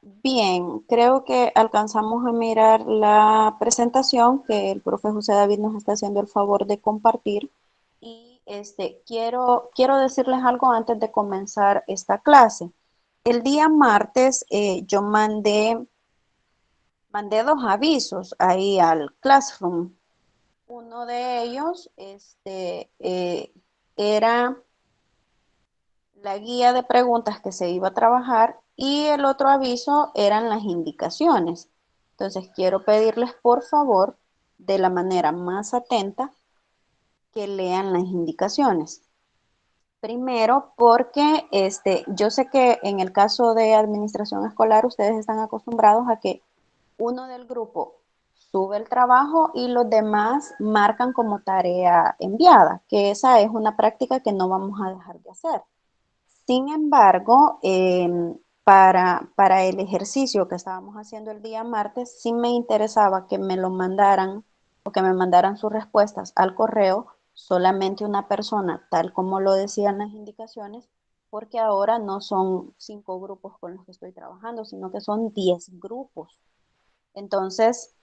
Bien, creo que alcanzamos a mirar la presentación que el profe José David nos está haciendo el favor de compartir. Y quiero decirles algo antes de comenzar esta clase. El día martes yo mandé dos avisos ahí al Classroom. Uno de ellos era la guía de preguntas que se iba a trabajar y el otro aviso eran las indicaciones. Entonces quiero pedirles por favor, de la manera más atenta, que lean las indicaciones. Primero, porque yo sé que en el caso de administración escolar ustedes están acostumbrados a que uno del grupo sube el trabajo y los demás marcan como tarea enviada, que esa es una práctica que no vamos a dejar de hacer. Sin embargo, para el ejercicio que estábamos haciendo el día martes, sí me interesaba que me lo mandaran o que me mandaran sus respuestas al correo solamente una persona, tal como lo decían las indicaciones, porque ahora no son 5 grupos con los que estoy trabajando, sino que son 10 grupos. Entonces,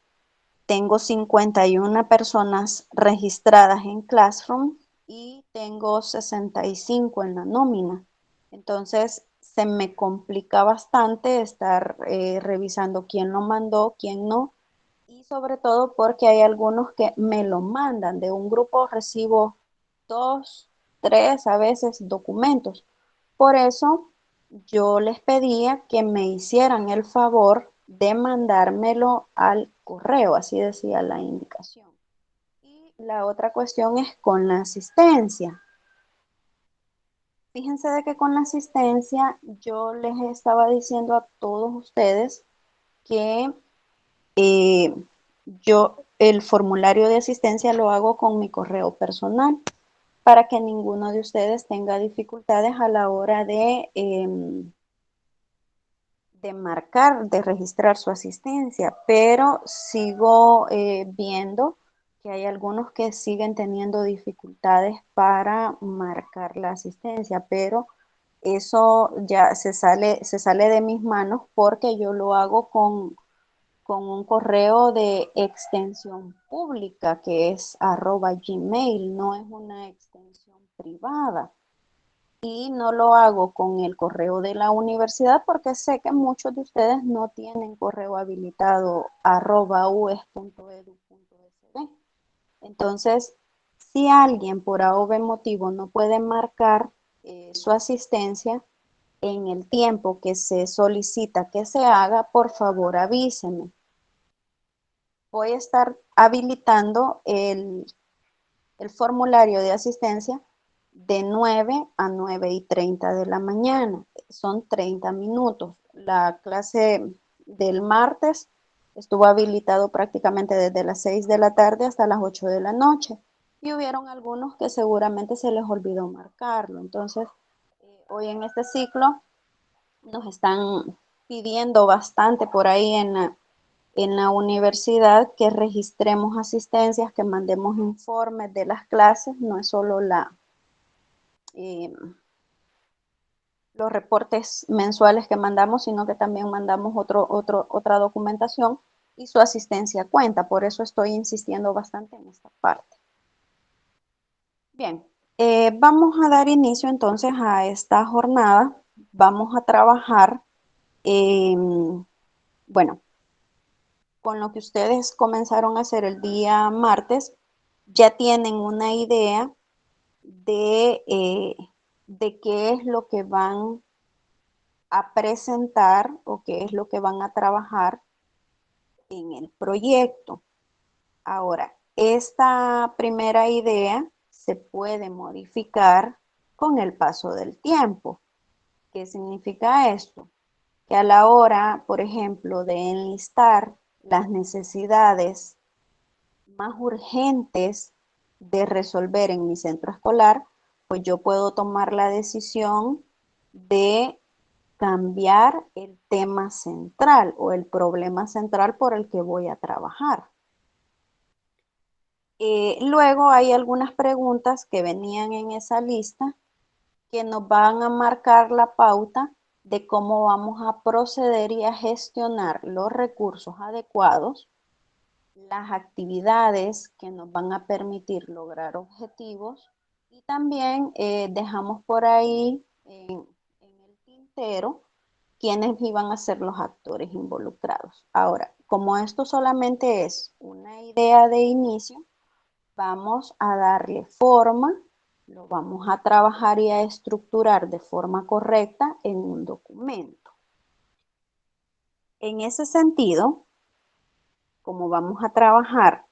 tengo 51 personas registradas en Classroom y tengo 65 en la nómina. Entonces, se me complica bastante estar revisando quién lo mandó, quién no. Y sobre todo porque hay algunos que me lo mandan. De un grupo recibo 2, 3 a veces documentos. Por eso yo les pedía que me hicieran el favor de mandármelo al correo, así decía la indicación. Y la otra cuestión es con la asistencia. Fíjense de que con la asistencia yo les estaba diciendo a todos ustedes que eh, yo el formulario de asistencia lo hago con mi correo personal para que ninguno de ustedes tenga dificultades a la hora de marcar, de registrar su asistencia, pero sigo viendo que hay algunos que siguen teniendo dificultades para marcar la asistencia, pero eso ya se sale de mis manos porque yo lo hago con un correo de extensión pública que es @gmail, no es una extensión privada. Y no lo hago con el correo de la universidad porque sé que muchos de ustedes no tienen correo habilitado @ues.edu.sb. Entonces, si alguien por A o B motivo no puede marcar su asistencia en el tiempo que se solicita que se haga, por favor avíseme. Voy a estar habilitando el formulario de asistencia de 9 a 9:30 de la mañana. Son 30 minutos. La clase del martes estuvo habilitado prácticamente desde las 6 de la tarde hasta las 8 de la noche. Y hubieron algunos que seguramente se les olvidó marcarlo. Entonces, hoy en este ciclo nos están pidiendo bastante por ahí en la universidad que registremos asistencias, que mandemos informes de las clases, no es solo eh, los reportes mensuales que mandamos, sino que también mandamos otra documentación y su asistencia cuenta. Por eso estoy insistiendo bastante en esta parte. Bien, vamos a dar inicio entonces a esta jornada. Vamos a trabajar, eh, bueno, con lo que ustedes comenzaron a hacer el día martes, ya tienen una idea de qué es lo que van a presentar o qué es lo que van a trabajar en el proyecto. Ahora, esta primera idea se puede modificar con el paso del tiempo. ¿Qué significa esto? Que a la hora, por ejemplo, de enlistar las necesidades más urgentes de resolver en mi centro escolar, pues yo puedo tomar la decisión de cambiar el tema central o el problema central por el que voy a trabajar. Luego hay algunas preguntas que venían en esa lista que nos van a marcar la pauta de cómo vamos a proceder y a gestionar los recursos adecuados, las actividades que nos van a permitir lograr objetivos y también dejamos por ahí en el tintero quiénes iban a ser los actores involucrados. Ahora, como esto solamente es una idea de inicio, vamos a darle forma, lo vamos a trabajar y a estructurar de forma correcta en un documento. En ese sentido, como vamos a trabajar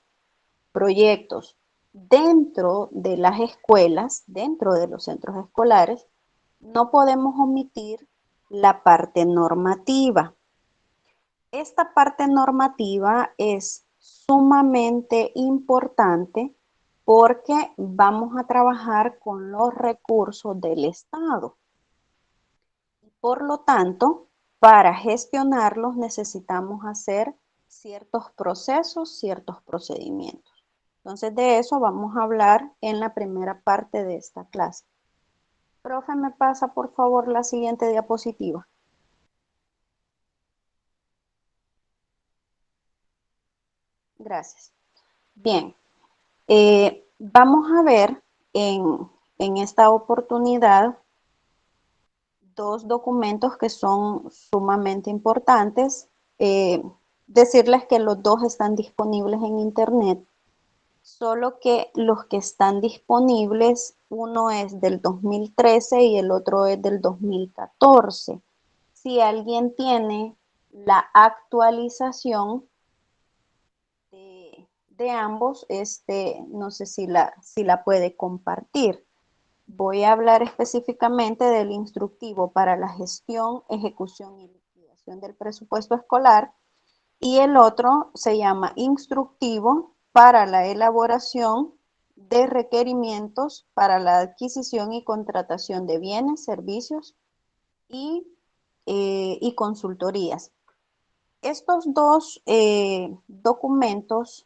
proyectos dentro de las escuelas, dentro de los centros escolares, no podemos omitir la parte normativa. Esta parte normativa es sumamente importante porque vamos a trabajar con los recursos del Estado. Por lo tanto, para gestionarlos necesitamos hacer ciertos procesos, ciertos procedimientos. Entonces, de eso vamos a hablar en la primera parte de esta clase. Profe, ¿me pasa por favor la siguiente diapositiva? Gracias. Bien, vamos a ver en esta oportunidad dos documentos que son sumamente importantes. Eh, Decirles que los dos están disponibles en Internet, solo que los que están disponibles, uno es del 2013 y el otro es del 2014. Si alguien tiene la actualización de ambos, no sé si la puede compartir. Voy a hablar específicamente del instructivo para la gestión, ejecución y liquidación del presupuesto escolar y el otro se llama instructivo para la elaboración de requerimientos para la adquisición y contratación de bienes, servicios y consultorías. Estos dos documentos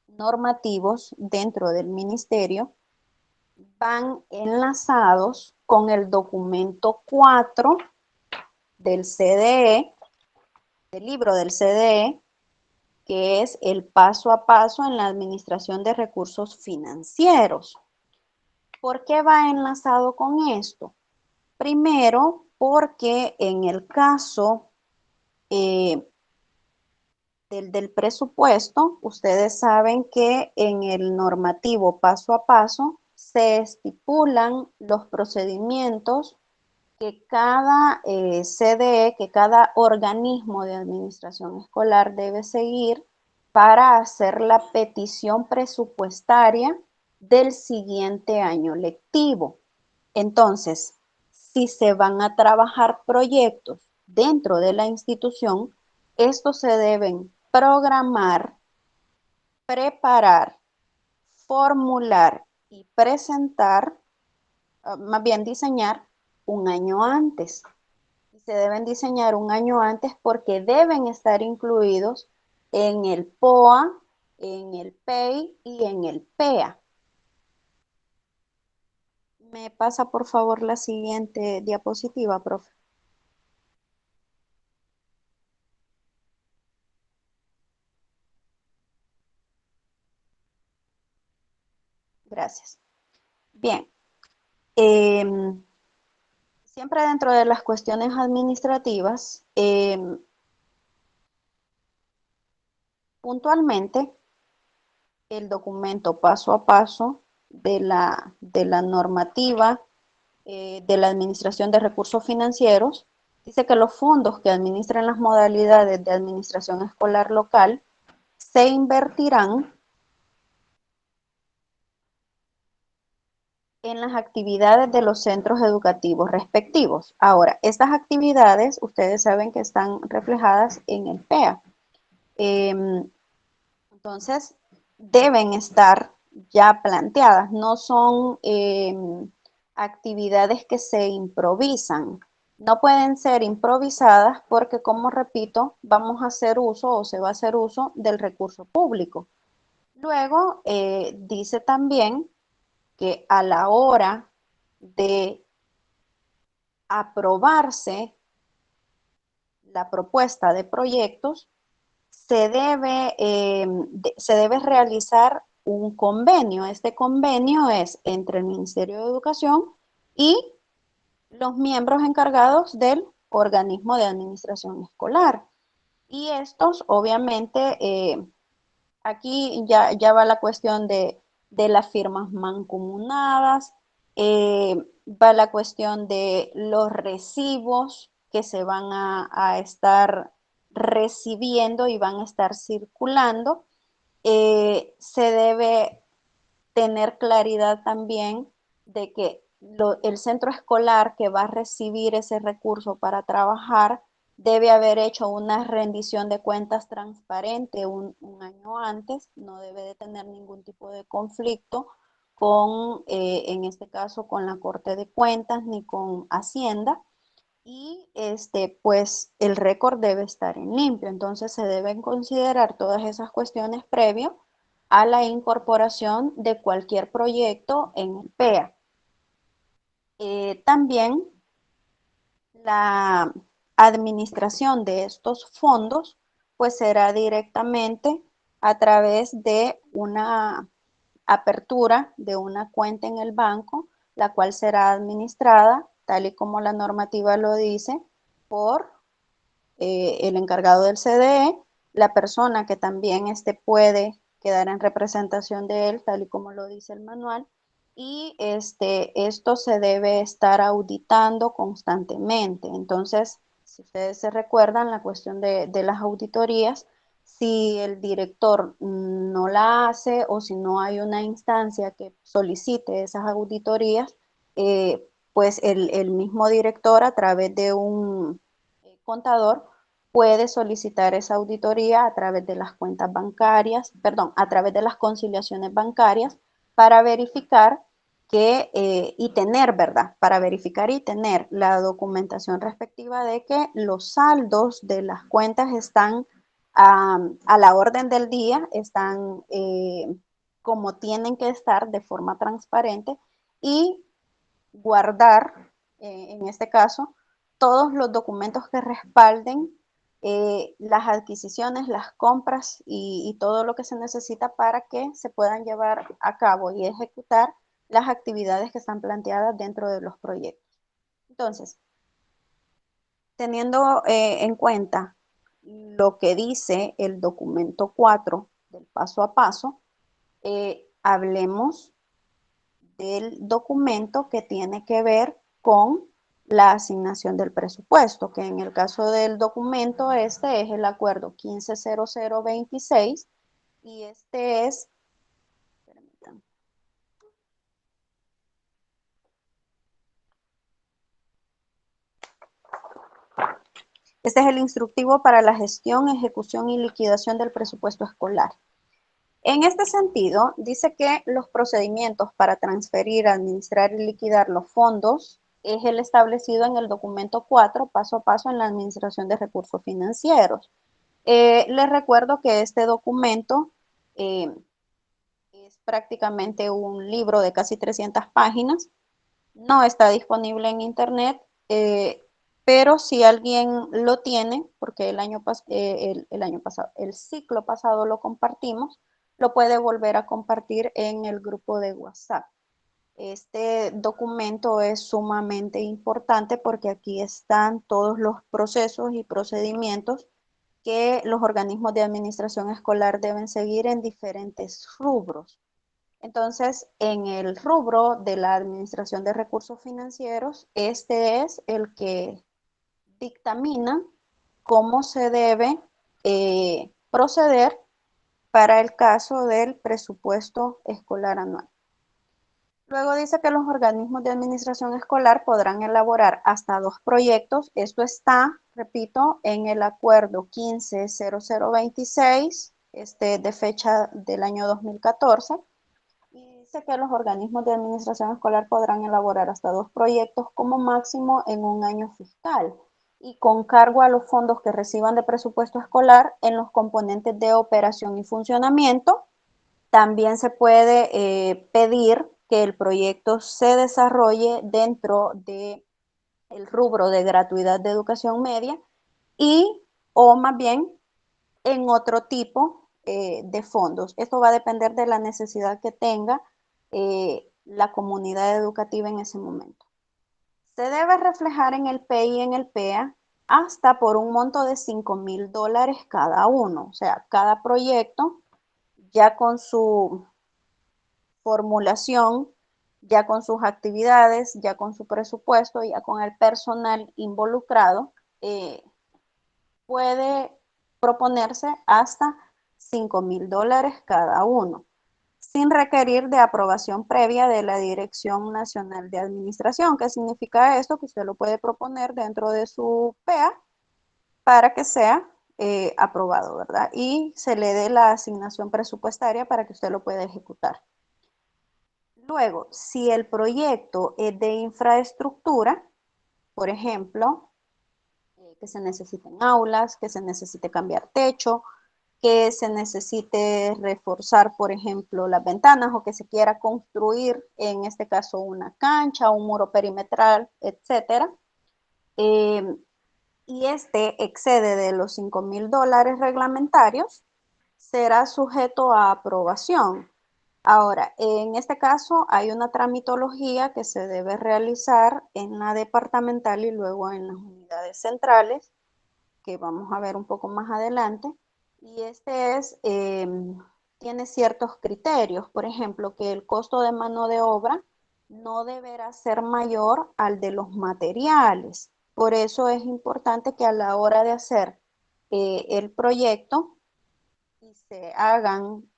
normativos dentro del ministerio van enlazados con el documento 4 del CDE, del libro del CDE, que es el paso a paso en la administración de recursos financieros. ¿Por qué va enlazado con esto? Primero, porque en el caso del presupuesto, ustedes saben que en el normativo paso a paso se estipulan los procedimientos que cada CDE, que cada organismo de administración escolar debe seguir para hacer la petición presupuestaria del siguiente año lectivo. Entonces, si se van a trabajar proyectos dentro de la institución, estos se deben programar, preparar, formular y presentar, más bien diseñar un año antes. Y se deben diseñar un año antes porque deben estar incluidos en el POA, en el PEI y en el PEA. ¿Me pasa por favor la siguiente diapositiva, profe? Gracias. Bien, eh, siempre dentro de las cuestiones administrativas, puntualmente el documento paso a paso de la normativa de la Administración de Recursos Financieros dice que los fondos que administran las modalidades de administración escolar local se invertirán en las actividades de los centros educativos respectivos. Ahora, estas actividades ustedes saben que están reflejadas en el PEA. Entonces, deben estar ya planteadas, no son actividades que se improvisan. No pueden ser improvisadas porque, como repito, vamos a hacer uso o se va a hacer uso del recurso público. Luego, dice también que a la hora de aprobarse la propuesta de proyectos, se debe realizar un convenio. Este convenio es entre el Ministerio de Educación y los miembros encargados del organismo de administración escolar. Y estos, obviamente, aquí ya va la cuestión de las firmas mancomunadas, va la cuestión de los recibos que se van a estar recibiendo y van a estar circulando. Se debe tener claridad también de que el centro escolar que va a recibir ese recurso para trabajar debe haber hecho una rendición de cuentas transparente un año antes, no debe de tener ningún tipo de conflicto con, en este caso, con la Corte de Cuentas ni con Hacienda. Y pues el récord debe estar en limpio, entonces se deben considerar todas esas cuestiones previo a la incorporación de cualquier proyecto en el PEA. También la administración de estos fondos pues será directamente a través de una apertura de una cuenta en el banco, la cual será administrada, tal y como la normativa lo dice, por el encargado del CDE, la persona que también puede quedar en representación de él, tal y como lo dice el manual, y esto se debe estar auditando constantemente. Entonces, si ustedes se recuerdan la cuestión de las auditorías, si el director no la hace o si no hay una instancia que solicite esas auditorías, pues el mismo director a través de un contador puede solicitar esa auditoría a través de las cuentas bancarias, perdón, a través de las conciliaciones bancarias para verificar y tener, ¿verdad? Para verificar y tener la documentación respectiva de que los saldos de las cuentas están a la orden del día, están como tienen que estar de forma transparente y guardar, en este caso, todos los documentos que respalden las adquisiciones, las compras y todo lo que se necesita para que se puedan llevar a cabo y ejecutar las actividades que están planteadas dentro de los proyectos. Entonces, teniendo en cuenta lo que dice el documento 4 del paso a paso, hablemos del documento que tiene que ver con la asignación del presupuesto, que en el caso del documento este es el acuerdo 150026 y este es, permítanme, este es el instructivo para la gestión, ejecución y liquidación del presupuesto escolar. En este sentido, dice que los procedimientos para transferir, administrar y liquidar los fondos es el establecido en el documento 4, paso a paso en la administración de recursos financieros. Les recuerdo que este documento eh, es prácticamente un libro de casi 300 páginas, no está disponible en internet, pero si alguien lo tiene, porque el año pasado, el ciclo pasado lo compartimos, lo puede volver a compartir en el grupo de WhatsApp. Este documento es sumamente importante porque aquí están todos los procesos y procedimientos que los organismos de administración escolar deben seguir en diferentes rubros. Entonces, en el rubro de la administración de recursos financieros, este es el que dictamina cómo se debe proceder para el caso del presupuesto escolar anual. Luego dice que los organismos de administración escolar podrán elaborar hasta 2 proyectos. Esto está, repito, en el acuerdo 150026, de fecha del año 2014. Y dice que los organismos de administración escolar podrán elaborar hasta 2 proyectos como máximo en un año fiscal y con cargo a los fondos que reciban de presupuesto escolar en los componentes de operación y funcionamiento. También se puede pedir que el proyecto se desarrolle dentro del rubro de gratuidad de educación media y o más bien en otro tipo de fondos. Esto va a depender de la necesidad que tenga la comunidad educativa en ese momento. Se debe reflejar en el PEI y en el PEA hasta por un monto de $5,000 cada uno. O sea, cada proyecto ya con su formulación, ya con sus actividades, ya con su presupuesto, ya con el personal involucrado, puede proponerse hasta $5,000 cada uno, sin requerir de aprobación previa de la Dirección Nacional de Administración. ¿Qué significa esto? Que usted lo puede proponer dentro de su PEA para que sea aprobado, ¿verdad? Y se le dé la asignación presupuestaria para que usted lo pueda ejecutar. Luego, si el proyecto es de infraestructura, por ejemplo, que se necesiten aulas, que se necesite cambiar techo, que se necesite reforzar, por ejemplo, las ventanas o que se quiera construir, en este caso, una cancha, un muro perimetral, etcétera. Y este excede de los $5,000 reglamentarios, será sujeto a aprobación. Ahora, en este caso hay una tramitología que se debe realizar en la departamental y luego en las unidades centrales, que vamos a ver un poco más adelante. Y tiene ciertos criterios, por ejemplo, que el costo de mano de obra no deberá ser mayor al de los materiales. Por eso es importante que a la hora de hacer el proyecto y se hagan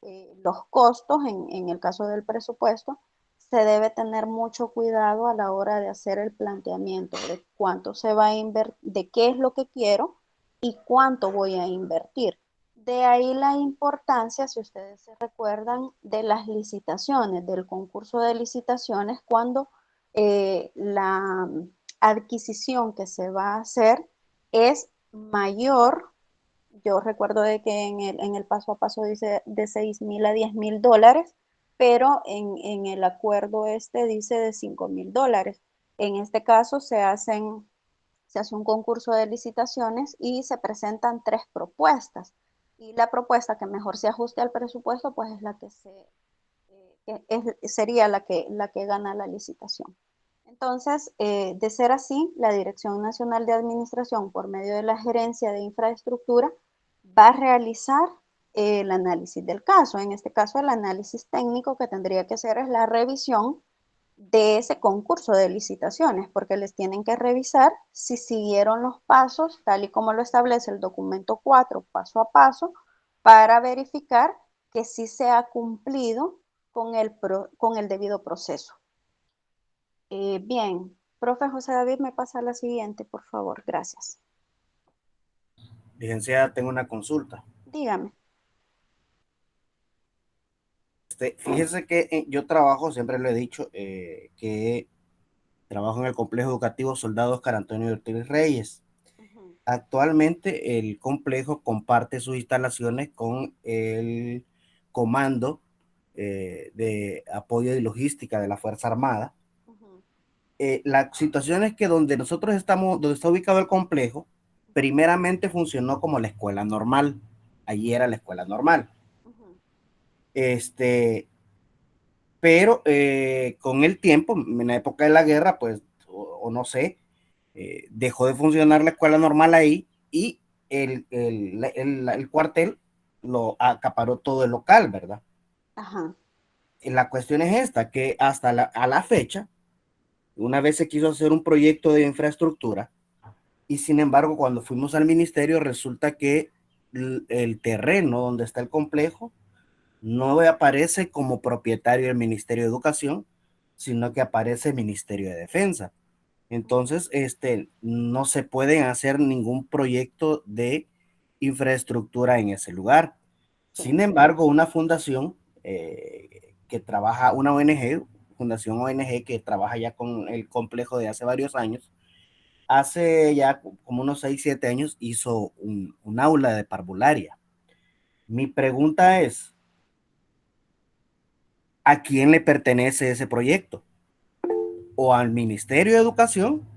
los costos, en el caso del presupuesto, se debe tener mucho cuidado a la hora de hacer el planteamiento de cuánto se va a invertir, de qué es lo que quiero y cuánto voy a invertir. De ahí la importancia, si ustedes se recuerdan, de las licitaciones, del concurso de licitaciones, cuando la adquisición que se va a hacer es mayor. Yo recuerdo de que en el paso a paso dice de $6,000 a $10,000, pero en el acuerdo este dice de $5,000. En este caso se hace un concurso de licitaciones y se presentan 3 propuestas. Y la propuesta que mejor se ajuste al presupuesto, pues es la que sería la que gana la licitación. Entonces, de ser así, la Dirección Nacional de Administración, por medio de la Gerencia de Infraestructura, va a realizar el análisis del caso. En este caso, el análisis técnico que tendría que hacer es la revisión de ese concurso de licitaciones, porque les tienen que revisar si siguieron los pasos, tal y como lo establece el documento 4, paso a paso, para verificar que sí se ha cumplido con el debido proceso. Bien, profe José David, me pasa la siguiente, por favor, gracias. Licenciada, tengo una consulta. Dígame. Fíjese que yo trabajo, siempre lo he dicho, que trabajo en el complejo educativo Soldado Oscar Antonio de Ortiz Reyes. Ujú, Actualmente el complejo comparte sus instalaciones con el Comando de Apoyo y Logística de la Fuerza Armada. ujú, La situación es que donde nosotros estamos, donde está ubicado el complejo, ujú, primeramente funcionó como la escuela normal. Allí era la escuela normal. ujú, Este, pero con el tiempo, en la época de la guerra, pues, o no sé, dejó de funcionar la escuela normal ahí y el cuartel lo acaparó todo el local, ¿verdad? ajá, La cuestión es esta, que hasta a la fecha, una vez se quiso hacer un proyecto de infraestructura y sin embargo cuando fuimos al ministerio resulta que el terreno donde está el complejo no aparece como propietario del Ministerio de Educación, sino que aparece el Ministerio de Defensa. Entonces, no se puede hacer ningún proyecto de infraestructura en ese lugar. sí, Sin embargo, una fundación que trabaja, una ONG, Fundación ONG que trabaja ya con el complejo de hace varios años, hace ya como unos 6 7 años hizo un aula de parvularia. Mi pregunta es, ¿a quién le pertenece ese proyecto? ¿O al Ministerio de Educación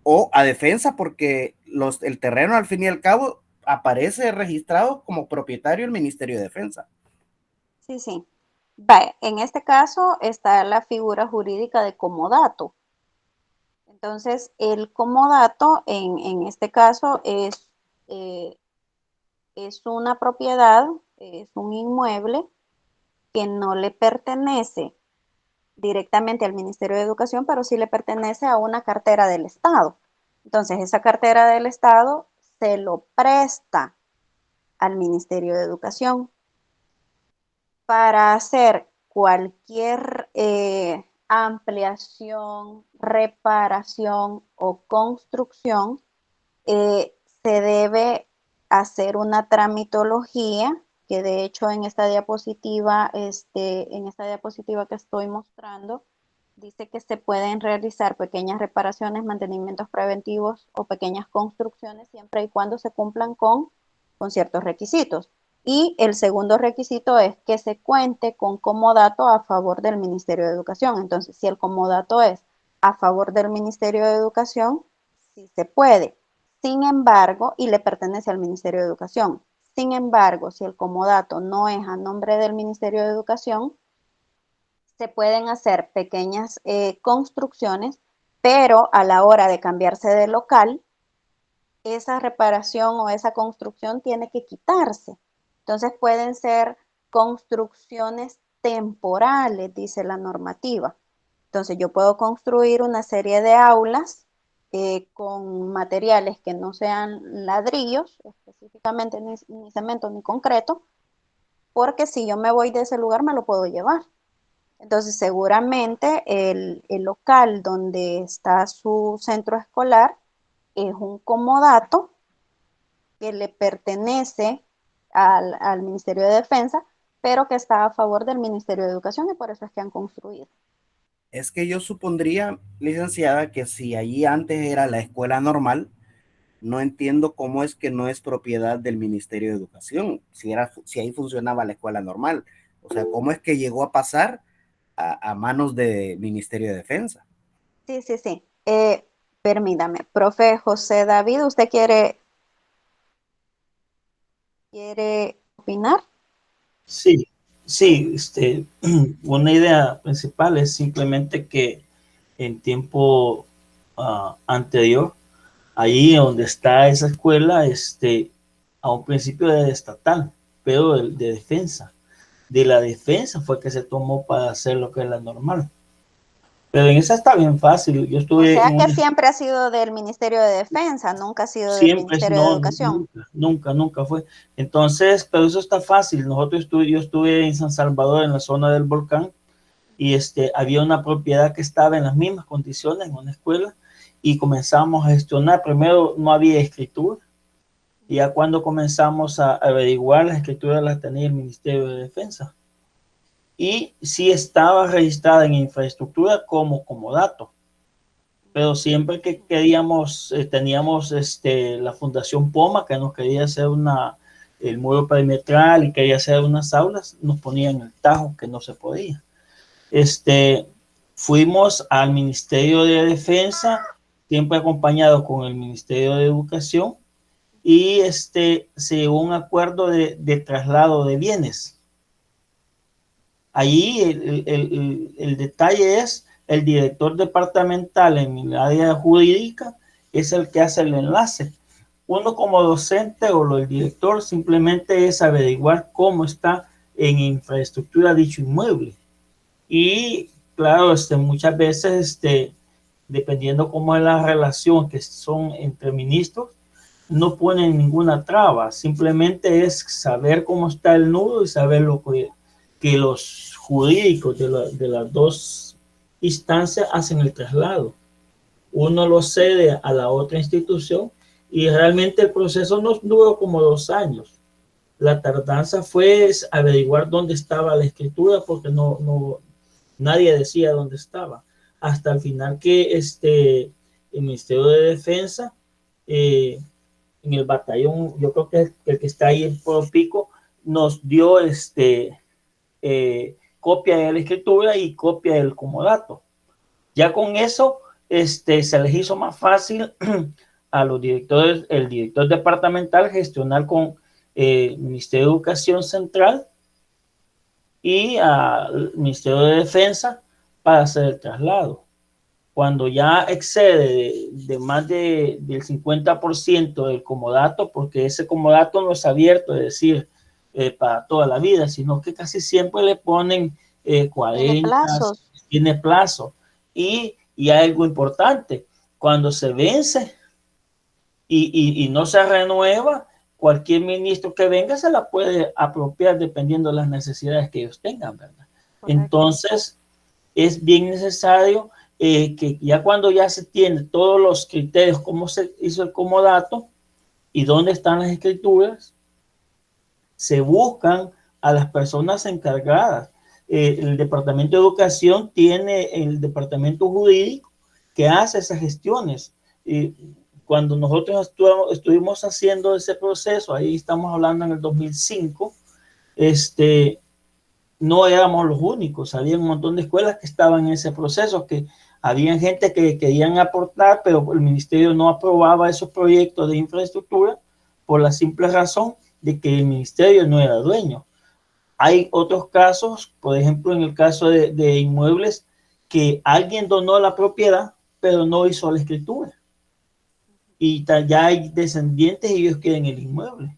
o a Defensa? Porque el terreno al fin y al cabo aparece registrado como propietario el Ministerio de Defensa. Sí, sí. Vaya, en este caso está la figura jurídica de comodato. Entonces, el comodato en este caso eh, es una propiedad, es un inmueble que no le pertenece directamente al Ministerio de Educación, pero sí le pertenece a una cartera del Estado. Entonces, esa cartera del Estado se lo presta al Ministerio de Educación para hacer cualquier ampliación, reparación o construcción. Se debe hacer una tramitología, que de hecho en esta diapositiva que estoy mostrando, dice que se pueden realizar pequeñas reparaciones, mantenimientos preventivos o pequeñas construcciones siempre y cuando se cumplan con ciertos requisitos. Y el segundo requisito es que se cuente con comodato a favor del Ministerio de Educación. Entonces, si el comodato es a favor del Ministerio de Educación, sí se puede. Sin embargo, y le pertenece al Ministerio de Educación. Sin embargo, si el comodato no es a nombre del Ministerio de Educación, se pueden hacer pequeñas construcciones, pero a la hora de cambiarse de local, esa reparación o esa construcción tiene que quitarse. Entonces pueden ser construcciones temporales, dice la normativa. Entonces yo puedo construir una serie de aulas con materiales que no sean ladrillos, específicamente ni cemento ni concreto, porque si yo me voy de ese lugar me lo puedo llevar. Entonces seguramente el local donde está su centro escolar es un comodato que le pertenece al Ministerio de Defensa, pero que está a favor del Ministerio de Educación y por eso es que han construido. Es que yo supondría, licenciada, que si allí antes era la escuela normal, no entiendo cómo es que no es propiedad del Ministerio de Educación, si ahí funcionaba la escuela normal. O sea, ¿cómo es que llegó a pasar a manos del Ministerio de Defensa? Sí, sí, sí. Permítame, profe José David, ¿usted quiere opinar? Sí, sí, una idea principal es simplemente que en tiempo anterior, ahí donde está esa escuela, a un principio era estatal, pero de defensa. De la defensa fue que se tomó para hacer lo que es la normal. Pero en esa está bien fácil. Yo O estuve sea en que una, siempre ha sido del Ministerio de Defensa, nunca ha sido del siempre, Ministerio de no, Educación. nunca, nunca, nunca fue. Entonces, pero eso está fácil. Yo estuve en San Salvador, en la zona del volcán, y había una propiedad que estaba en las mismas condiciones, en una escuela, y comenzamos a gestionar. Primero no había escritura, y ya cuando comenzamos a averiguar, las escrituras las tenía el Ministerio de Defensa. Y sí estaba registrada en infraestructura como dato, pero siempre que queríamos, teníamos la Fundación Poma que nos quería hacer el muro perimetral y quería hacer unas aulas, nos ponían el tajo que no se podía. Fuimos al Ministerio de Defensa, siempre acompañado con el Ministerio de Educación, y se llegó a un acuerdo de traslado de bienes. Allí el detalle es el director departamental en el área jurídica es el que hace el enlace. Uno como docente o el director simplemente es averiguar cómo está en infraestructura dicho inmueble. Y claro, muchas veces, dependiendo cómo es la relación que son entre ministros, no ponen ninguna traba, simplemente es saber cómo está el nudo y saber lo que los jurídicos de las dos instancias hacen el traslado. Uno lo cede a la otra institución y realmente el proceso no duró como 2 años. La tardanza fue averiguar dónde estaba la escritura porque nadie decía dónde estaba. Hasta el final que el Ministerio de Defensa en el batallón, yo creo que el que está ahí en Puerto Pico, nos dio copia de la escritura y copia del comodato. Ya con eso se les hizo más fácil a los directores, el director departamental gestionar con el Ministerio de Educación Central y al Ministerio de Defensa para hacer el traslado. Cuando ya excede de más del 50% del comodato, porque ese comodato no es abierto, es decir, para toda la vida, sino que casi siempre le ponen Tiene 40, plazos. tiene plazo. Y hay algo importante, cuando se vence y no se renueva, cualquier ministro que venga se la puede apropiar dependiendo de las necesidades que ellos tengan, ¿verdad? Correcto. Entonces, es bien necesario que ya cuando ya se tiene todos los criterios, cómo se hizo el comodato y dónde están las escrituras, se buscan a las personas encargadas. El Departamento de Educación tiene el Departamento Jurídico que hace esas gestiones. Cuando nosotros estuvimos haciendo ese proceso, ahí estamos hablando en el 2005, no éramos los únicos, había un montón de escuelas que estaban en ese proceso, que había gente que querían aportar, pero el ministerio no aprobaba esos proyectos de infraestructura por la simple razón de que el ministerio no era dueño. Hay otros casos, por ejemplo, en el caso de inmuebles, que alguien donó la propiedad, pero no hizo la escritura. Y ya hay descendientes y ellos quieren el inmueble.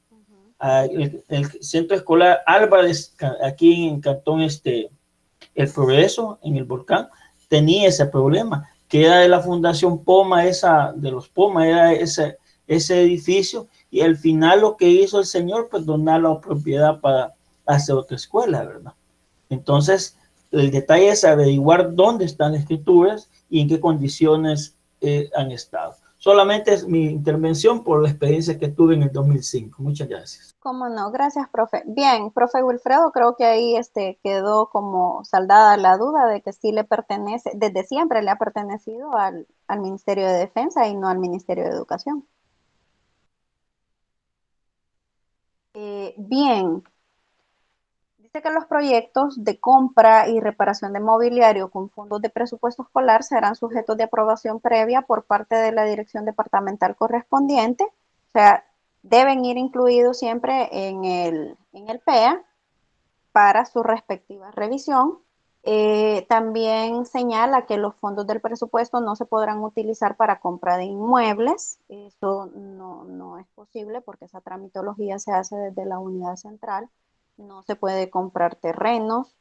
El centro escolar Álvarez, aquí en Cantón El Progreso, en el Volcán, tenía ese problema, que era de la Fundación Poma, esa de los Poma, era ese edificio, y al final lo que hizo el señor, pues donar la propiedad para hacer otra escuela, ¿verdad? Entonces, el detalle es averiguar dónde están las escrituras y en qué condiciones han estado. Solamente es mi intervención por la experiencia que tuve en el 2005. Muchas gracias. ¿Cómo no? Gracias, profe. Bien, profe Wilfredo, creo que ahí quedó como saldada la duda de que sí le pertenece, desde siempre le ha pertenecido al Ministerio de Defensa y no al Ministerio de Educación. Bien, dice que los proyectos de compra y reparación de mobiliario con fondos de presupuesto escolar serán sujetos de aprobación previa por parte de la dirección departamental correspondiente. O sea, deben ir incluidos siempre en el PEA para su respectiva revisión. También señala que los fondos del presupuesto no se podrán utilizar para compra de inmuebles. Eso no es posible porque esa tramitología se hace desde la unidad central. No se puede comprar terrenos,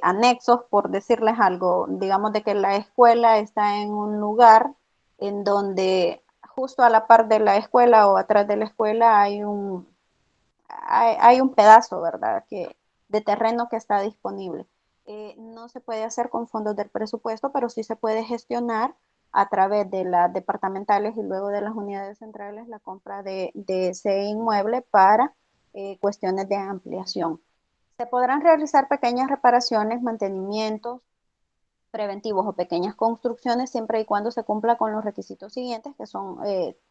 anexos, por decirles algo. Digamos de que la escuela está en un lugar en donde justo a la par de la escuela o atrás de la escuela hay un pedazo, ¿verdad? De terreno que está disponible. No se puede hacer con fondos del presupuesto, pero sí se puede gestionar a través de las departamentales y luego de las unidades centrales la compra de ese inmueble para cuestiones de ampliación. Se podrán realizar pequeñas reparaciones, mantenimientos preventivos o pequeñas construcciones siempre y cuando se cumpla con los requisitos siguientes, que son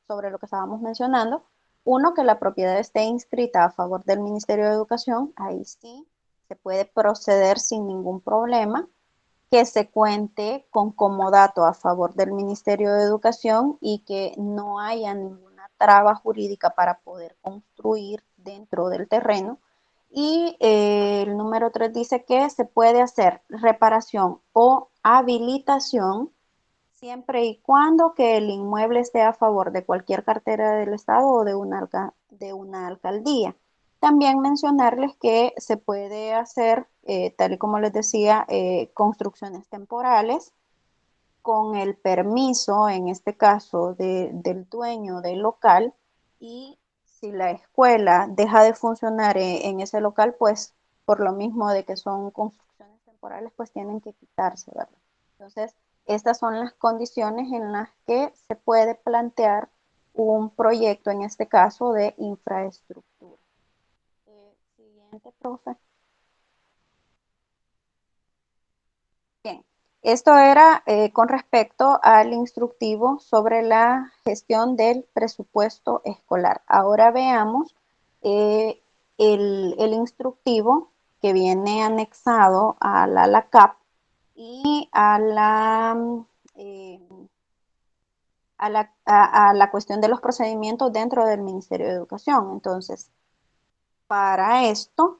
sobre lo que estábamos mencionando. Uno, que la propiedad esté inscrita a favor del Ministerio de Educación, ahí sí se puede proceder sin ningún problema, que se cuente con comodato a favor del Ministerio de Educación y que no haya ninguna traba jurídica para poder construir dentro del terreno. Y el número 3 dice que se puede hacer reparación o habilitación siempre y cuando que el inmueble esté a favor de cualquier cartera del Estado o de una alcaldía. También mencionarles que se puede hacer, tal y como les decía, construcciones temporales con el permiso, en este caso, del dueño del local, y si la escuela deja de funcionar en ese local, pues por lo mismo de que son construcciones temporales, pues tienen que quitarse, ¿verdad? Entonces, estas son las condiciones en las que se puede plantear un proyecto, en este caso, de infraestructura. Siguiente, profe. Bien, esto era con respecto al instructivo sobre la gestión del presupuesto escolar. Ahora veamos eh, el instructivo que viene anexado a la CAP y a la a la cuestión de los procedimientos dentro del Ministerio de Educación. Entonces, para esto,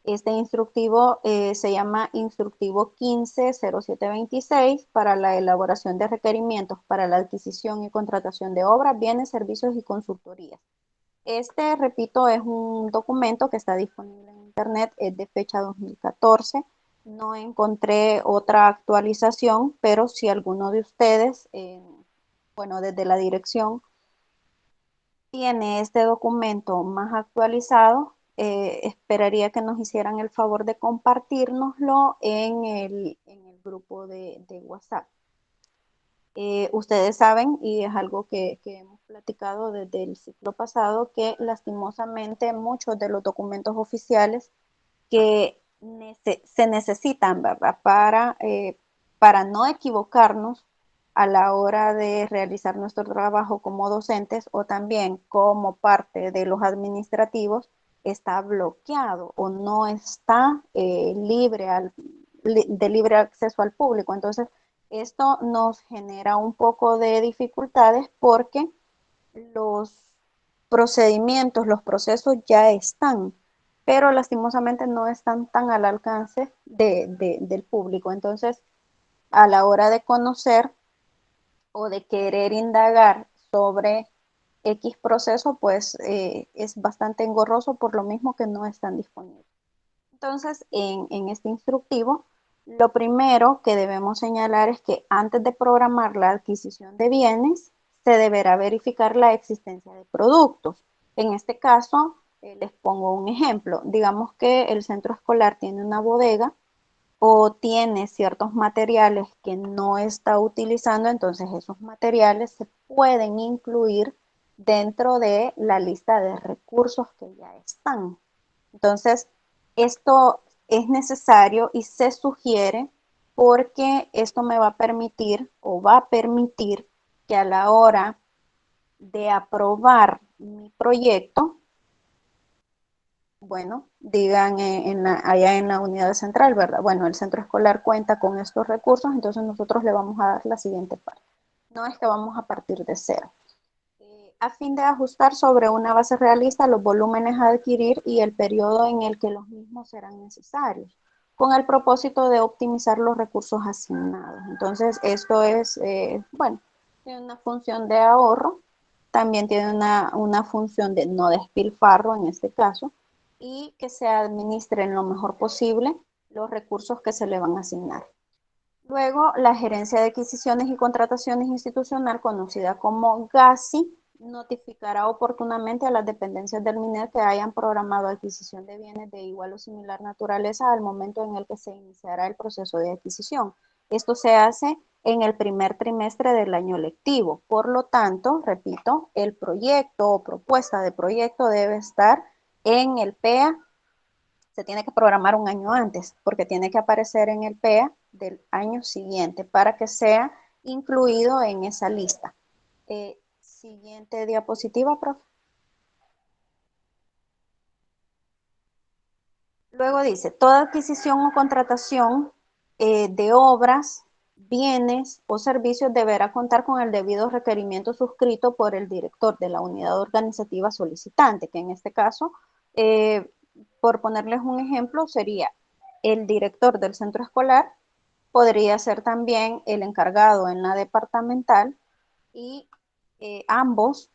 este instructivo se llama Instructivo 150726 para la elaboración de requerimientos para la adquisición y contratación de obras, bienes, servicios y consultorías. Este, repito, es un documento que está disponible en Internet, es de fecha 2014. No encontré otra actualización, pero si alguno de ustedes, bueno, desde la dirección, tiene este documento más actualizado, esperaría que nos hicieran el favor de compartírnoslo en el grupo de WhatsApp. Ustedes saben, y es algo que hemos platicado desde el ciclo pasado, que lastimosamente muchos de los documentos oficiales que se necesitan, ¿verdad? Para no equivocarnos a la hora de realizar nuestro trabajo como docentes o también como parte de los administrativos, está bloqueado o no está de libre acceso al público. Entonces, esto nos genera un poco de dificultades porque los procedimientos, los procesos ya están, pero lastimosamente no están tan al alcance del público. Entonces, a la hora de conocer o de querer indagar sobre X proceso, pues es bastante engorroso por lo mismo que no están disponibles. Entonces, en este instructivo, lo primero que debemos señalar es que antes de programar la adquisición de bienes, se deberá verificar la existencia de productos. En este caso, les pongo un ejemplo. Digamos que el centro escolar tiene una bodega o tiene ciertos materiales que no está utilizando, entonces esos materiales se pueden incluir dentro de la lista de recursos que ya están. Entonces, esto es necesario y se sugiere porque esto me va a permitir o va a permitir que a la hora de aprobar mi proyecto, bueno, digan allá en la unidad central, ¿verdad? Bueno, el centro escolar cuenta con estos recursos, entonces nosotros le vamos a dar la siguiente parte. No es que vamos a partir de cero. A fin de ajustar sobre una base realista los volúmenes a adquirir y el periodo en el que los mismos serán necesarios, con el propósito de optimizar los recursos asignados. Entonces, esto es, bueno, tiene una función de ahorro, también tiene una función de no despilfarro en este caso, y que se administren lo mejor posible los recursos que se le van a asignar. Luego, la Gerencia de Adquisiciones y Contrataciones Institucional, conocida como GASI, notificará oportunamente a las dependencias del MINER que hayan programado adquisición de bienes de igual o similar naturaleza al momento en el que se iniciará el proceso de adquisición. Esto se hace en el primer trimestre del año lectivo. Por lo tanto, repito, el proyecto o propuesta de proyecto debe estar en el PEA. Se tiene que programar un año antes porque tiene que aparecer en el PEA del año siguiente para que sea incluido en esa lista. Siguiente diapositiva, profe. Luego dice, toda adquisición o contratación de obras, bienes o servicios deberá contar con el debido requerimiento suscrito por el director de la unidad organizativa solicitante, que en este caso, por ponerles un ejemplo, sería el director del centro escolar, podría ser también el encargado en la departamental y ambos,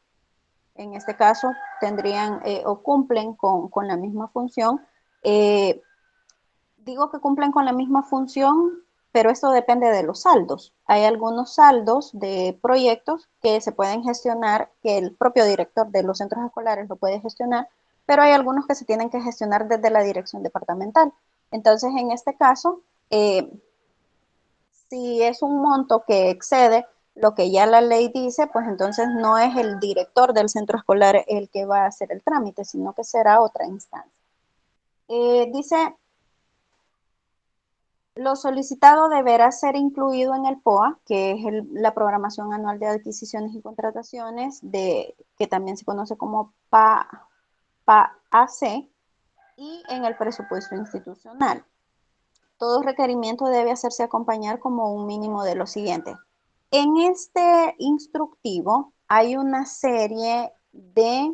en este caso, tendrían o cumplen con la misma función. Eh, Digo que cumplen con la misma función, pero esto depende de los saldos. Hay algunos saldos de proyectos que se pueden gestionar, que el propio director de los centros escolares lo puede gestionar, pero hay algunos que se tienen que gestionar desde la dirección departamental. Entonces, en este caso, si es un monto que excede lo que ya la ley dice, pues entonces no es el director del centro escolar el que va a hacer el trámite, sino que será otra instancia. Dice, lo solicitado deberá ser incluido en el POA, que es la Programación Anual de Adquisiciones y Contrataciones, que también se conoce como PAC, y en el presupuesto institucional. Todo requerimiento debe hacerse acompañar como un mínimo de lo siguiente. En este instructivo hay una serie de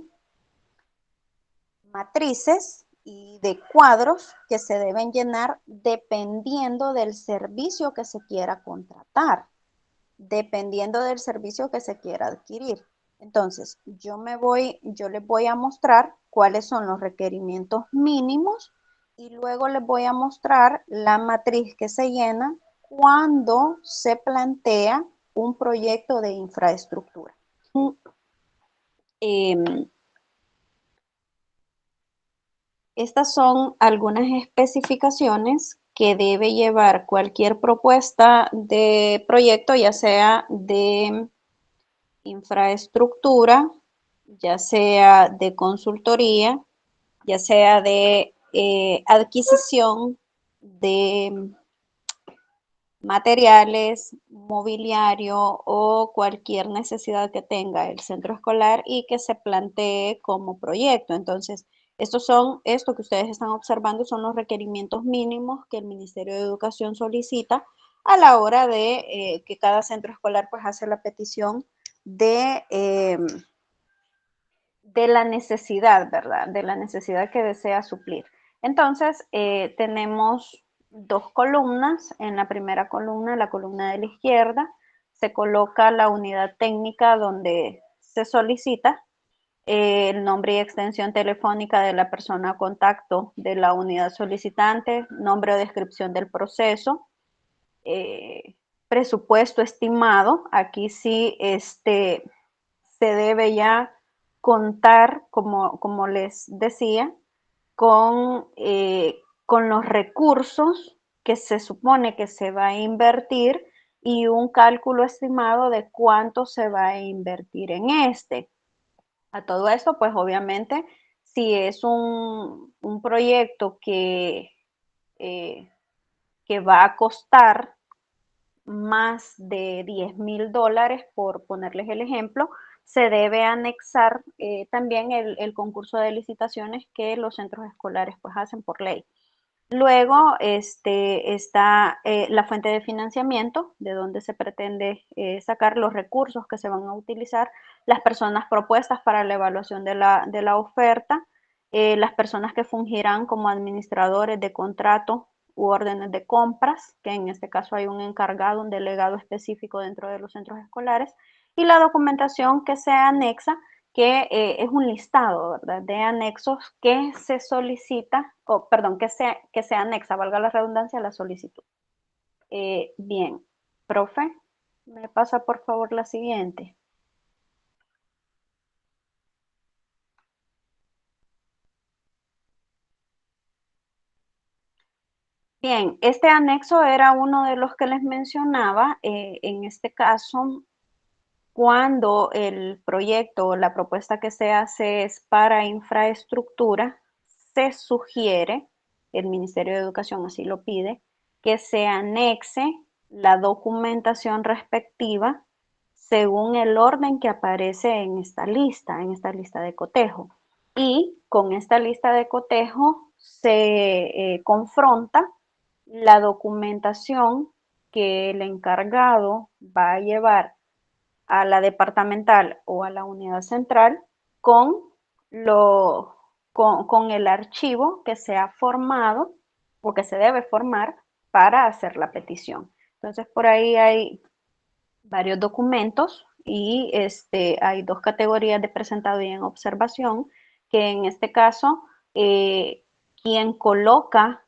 matrices y de cuadros que se deben llenar dependiendo del servicio que se quiera contratar, dependiendo del servicio que se quiera adquirir. Entonces, yo les voy a mostrar cuáles son los requerimientos mínimos y luego les voy a mostrar la matriz que se llena cuando se plantea un proyecto de infraestructura. Estas son algunas especificaciones que debe llevar cualquier propuesta de proyecto, ya sea de infraestructura, ya sea de consultoría, ya sea de adquisición de materiales, mobiliario o cualquier necesidad que tenga el centro escolar y que se plantee como proyecto. Entonces, esto que ustedes están observando son los requerimientos mínimos que el Ministerio de Educación solicita a la hora de que cada centro escolar pues hace la petición de la necesidad, ¿verdad? De la necesidad que desea suplir. Entonces, tenemos dos columnas. En la primera columna, la columna de la izquierda, se coloca la unidad técnica donde se solicita el nombre y extensión telefónica de la persona a contacto de la unidad solicitante, nombre o descripción del proceso, presupuesto estimado. Aquí sí se debe ya contar, como les decía, con los recursos que se supone que se va a invertir y un cálculo estimado de cuánto se va a invertir en este. A todo esto, pues obviamente, si es un proyecto que va a costar más de $10,000, por ponerles el ejemplo, se debe anexar también el concurso de licitaciones que los centros escolares pues hacen por ley. Luego está la fuente de financiamiento, de donde se pretende sacar los recursos que se van a utilizar, las personas propuestas para la evaluación de la oferta, las personas que fungirán como administradores de contrato u órdenes de compras, que en este caso hay un encargado, un delegado específico dentro de los centros escolares, y la documentación que se anexa, que es un listado, ¿verdad?, de anexos que se solicita, o perdón, que se anexa, valga la redundancia, a la solicitud. Bien, profe, me pasa por favor la siguiente. Bien, este anexo era uno de los que les mencionaba. En este caso, cuando el proyecto o la propuesta que se hace es para infraestructura, se sugiere, el Ministerio de Educación así lo pide, que se anexe la documentación respectiva según el orden que aparece en esta lista de cotejo. Y con esta lista de cotejo se confronta la documentación que el encargado va a llevar a la departamental o a la unidad central con, con el archivo que se ha formado o que se debe formar para hacer la petición. Entonces, por ahí hay varios documentos y hay dos categorías de presentado y en observación, que en este caso, quien coloca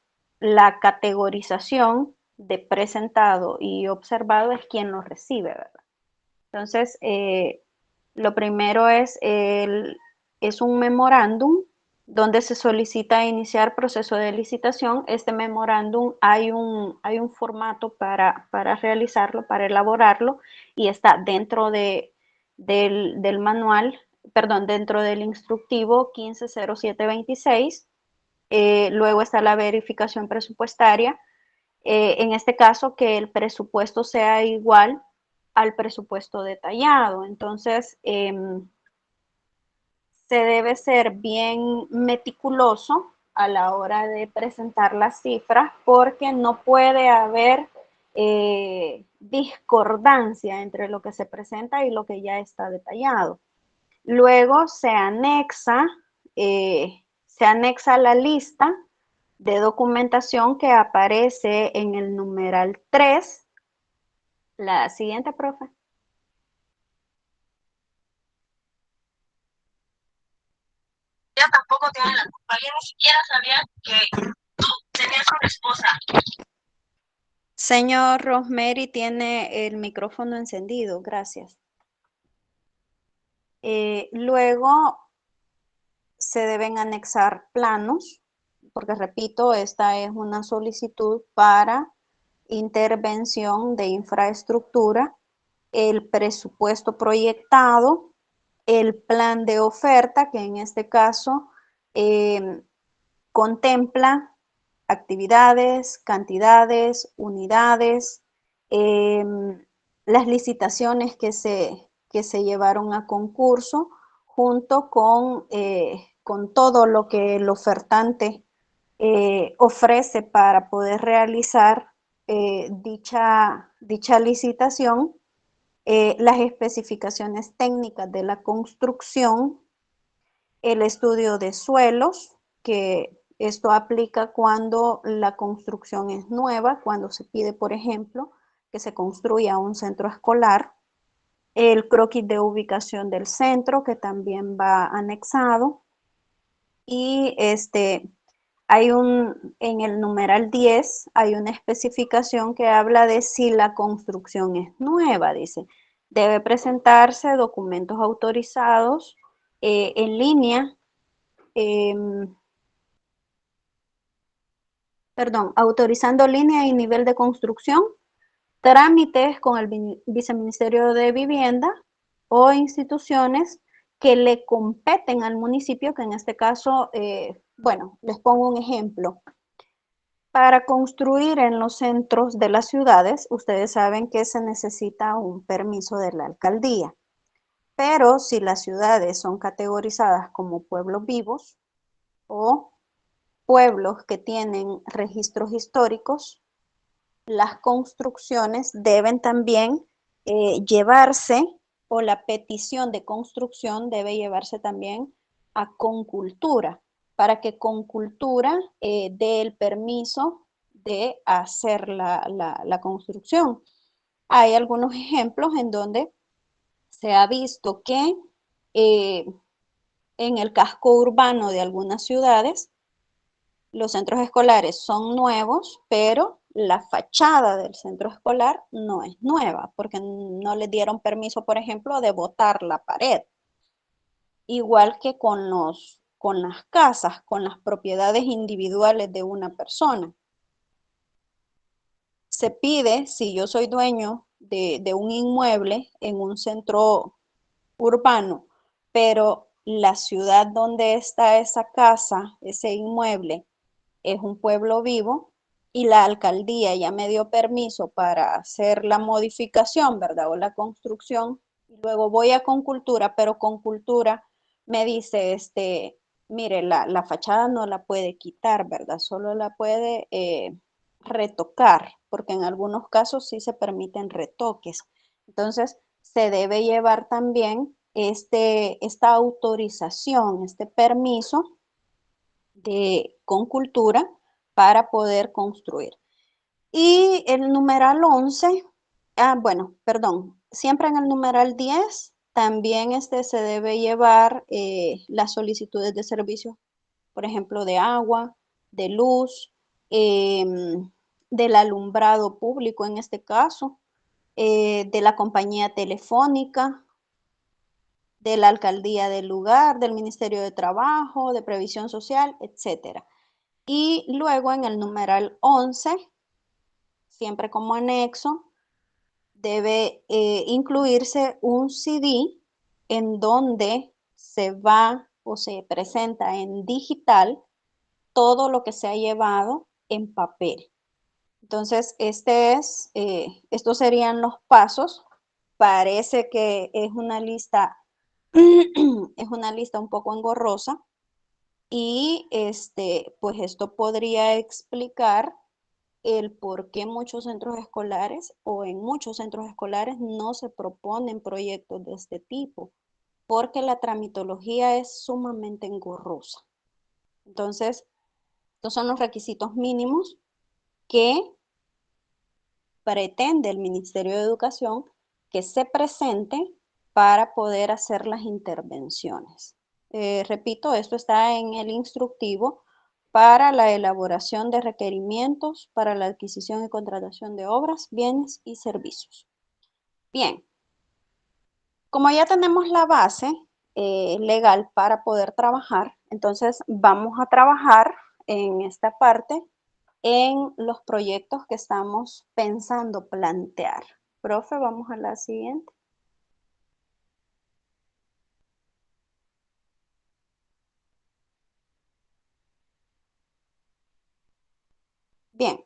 la categorización de presentado y observado es quien lo recibe, ¿verdad? Entonces, lo primero es un memorándum donde se solicita iniciar proceso de licitación. Este memorándum hay un formato para realizarlo, para elaborarlo, y está dentro del manual, perdón, dentro del instructivo 150726. Luego está la verificación presupuestaria. En este caso, que el presupuesto sea igual al presupuesto detallado. Entonces, se debe ser bien meticuloso a la hora de presentar las cifras, porque no puede haber discordancia entre lo que se presenta y lo que ya está detallado. Luego se anexa la lista de documentación que aparece en el numeral 3. La siguiente, profe. Ella tampoco tiene la culpa. Ella ni siquiera sabía que tú tenías una esposa. Señor Rosemary tiene el micrófono encendido, gracias. Luego se deben anexar planos, porque repito, esta es una solicitud para intervención de infraestructura, el presupuesto proyectado, el plan de oferta, que en este caso contempla actividades, cantidades, unidades, las licitaciones que se llevaron a concurso, junto con todo lo que el ofertante ofrece para poder realizar dicha licitación, las especificaciones técnicas de la construcción, el estudio de suelos, que esto aplica cuando la construcción es nueva, cuando se pide, por ejemplo, que se construya un centro escolar, el croquis de ubicación del centro, que también va anexado, y en el numeral 10 hay una especificación que habla de si la construcción es nueva, dice, debe presentarse documentos autorizados en línea, autorizando línea y nivel de construcción, trámites con el Viceministerio de Vivienda o instituciones que le competen al municipio, que en este caso, bueno, les pongo un ejemplo. Para construir en los centros de las ciudades, ustedes saben que se necesita un permiso de la alcaldía. Pero si las ciudades son categorizadas como pueblos vivos o pueblos que tienen registros históricos, las construcciones deben también llevarse, o la petición de construcción debe llevarse también a Concultura, para que Concultura dé el permiso de hacer la construcción. Hay algunos ejemplos en donde se ha visto que en el casco urbano de algunas ciudades, los centros escolares son nuevos, pero la fachada del centro escolar no es nueva, porque no le dieron permiso, por ejemplo, de botar la pared. Igual que con las casas, con las propiedades individuales de una persona. Se pide, si yo soy dueño de un inmueble en un centro urbano, pero la ciudad donde está esa casa, ese inmueble, es un pueblo vivo y la alcaldía ya me dio permiso para hacer la modificación, ¿verdad? O la construcción. Y luego voy a Concultura, pero Concultura me dice, mire, la fachada no la puede quitar, ¿verdad? Solo la puede retocar, porque en algunos casos sí se permiten retoques. Entonces, se debe llevar también esta autorización, este permiso con cultura para poder construir. Y el numeral 11, bueno, perdón, siempre en el numeral 10 también se debe llevar las solicitudes de servicios, por ejemplo, de agua, de luz, del alumbrado público en este caso, de la compañía telefónica, de la alcaldía del lugar, del Ministerio de Trabajo, de Previsión Social, etcétera. Y luego en el numeral 11, siempre como anexo, debe incluirse un CD en donde se va o se presenta en digital todo lo que se ha llevado en papel. Entonces, estos serían los pasos. Parece que es una lista, es una lista un poco engorrosa, y pues esto podría explicar el por qué muchos centros escolares o en muchos centros escolares no se proponen proyectos de este tipo, porque la tramitología es sumamente engorrosa. Entonces, estos son los requisitos mínimos que pretende el Ministerio de Educación que se presente para poder hacer las intervenciones. Repito, esto está en el instructivo para la elaboración de requerimientos para la adquisición y contratación de obras, bienes y servicios. Bien, como ya tenemos la base legal para poder trabajar, entonces vamos a trabajar en esta parte en los proyectos que estamos pensando plantear. Profe, vamos a la siguiente. Bien,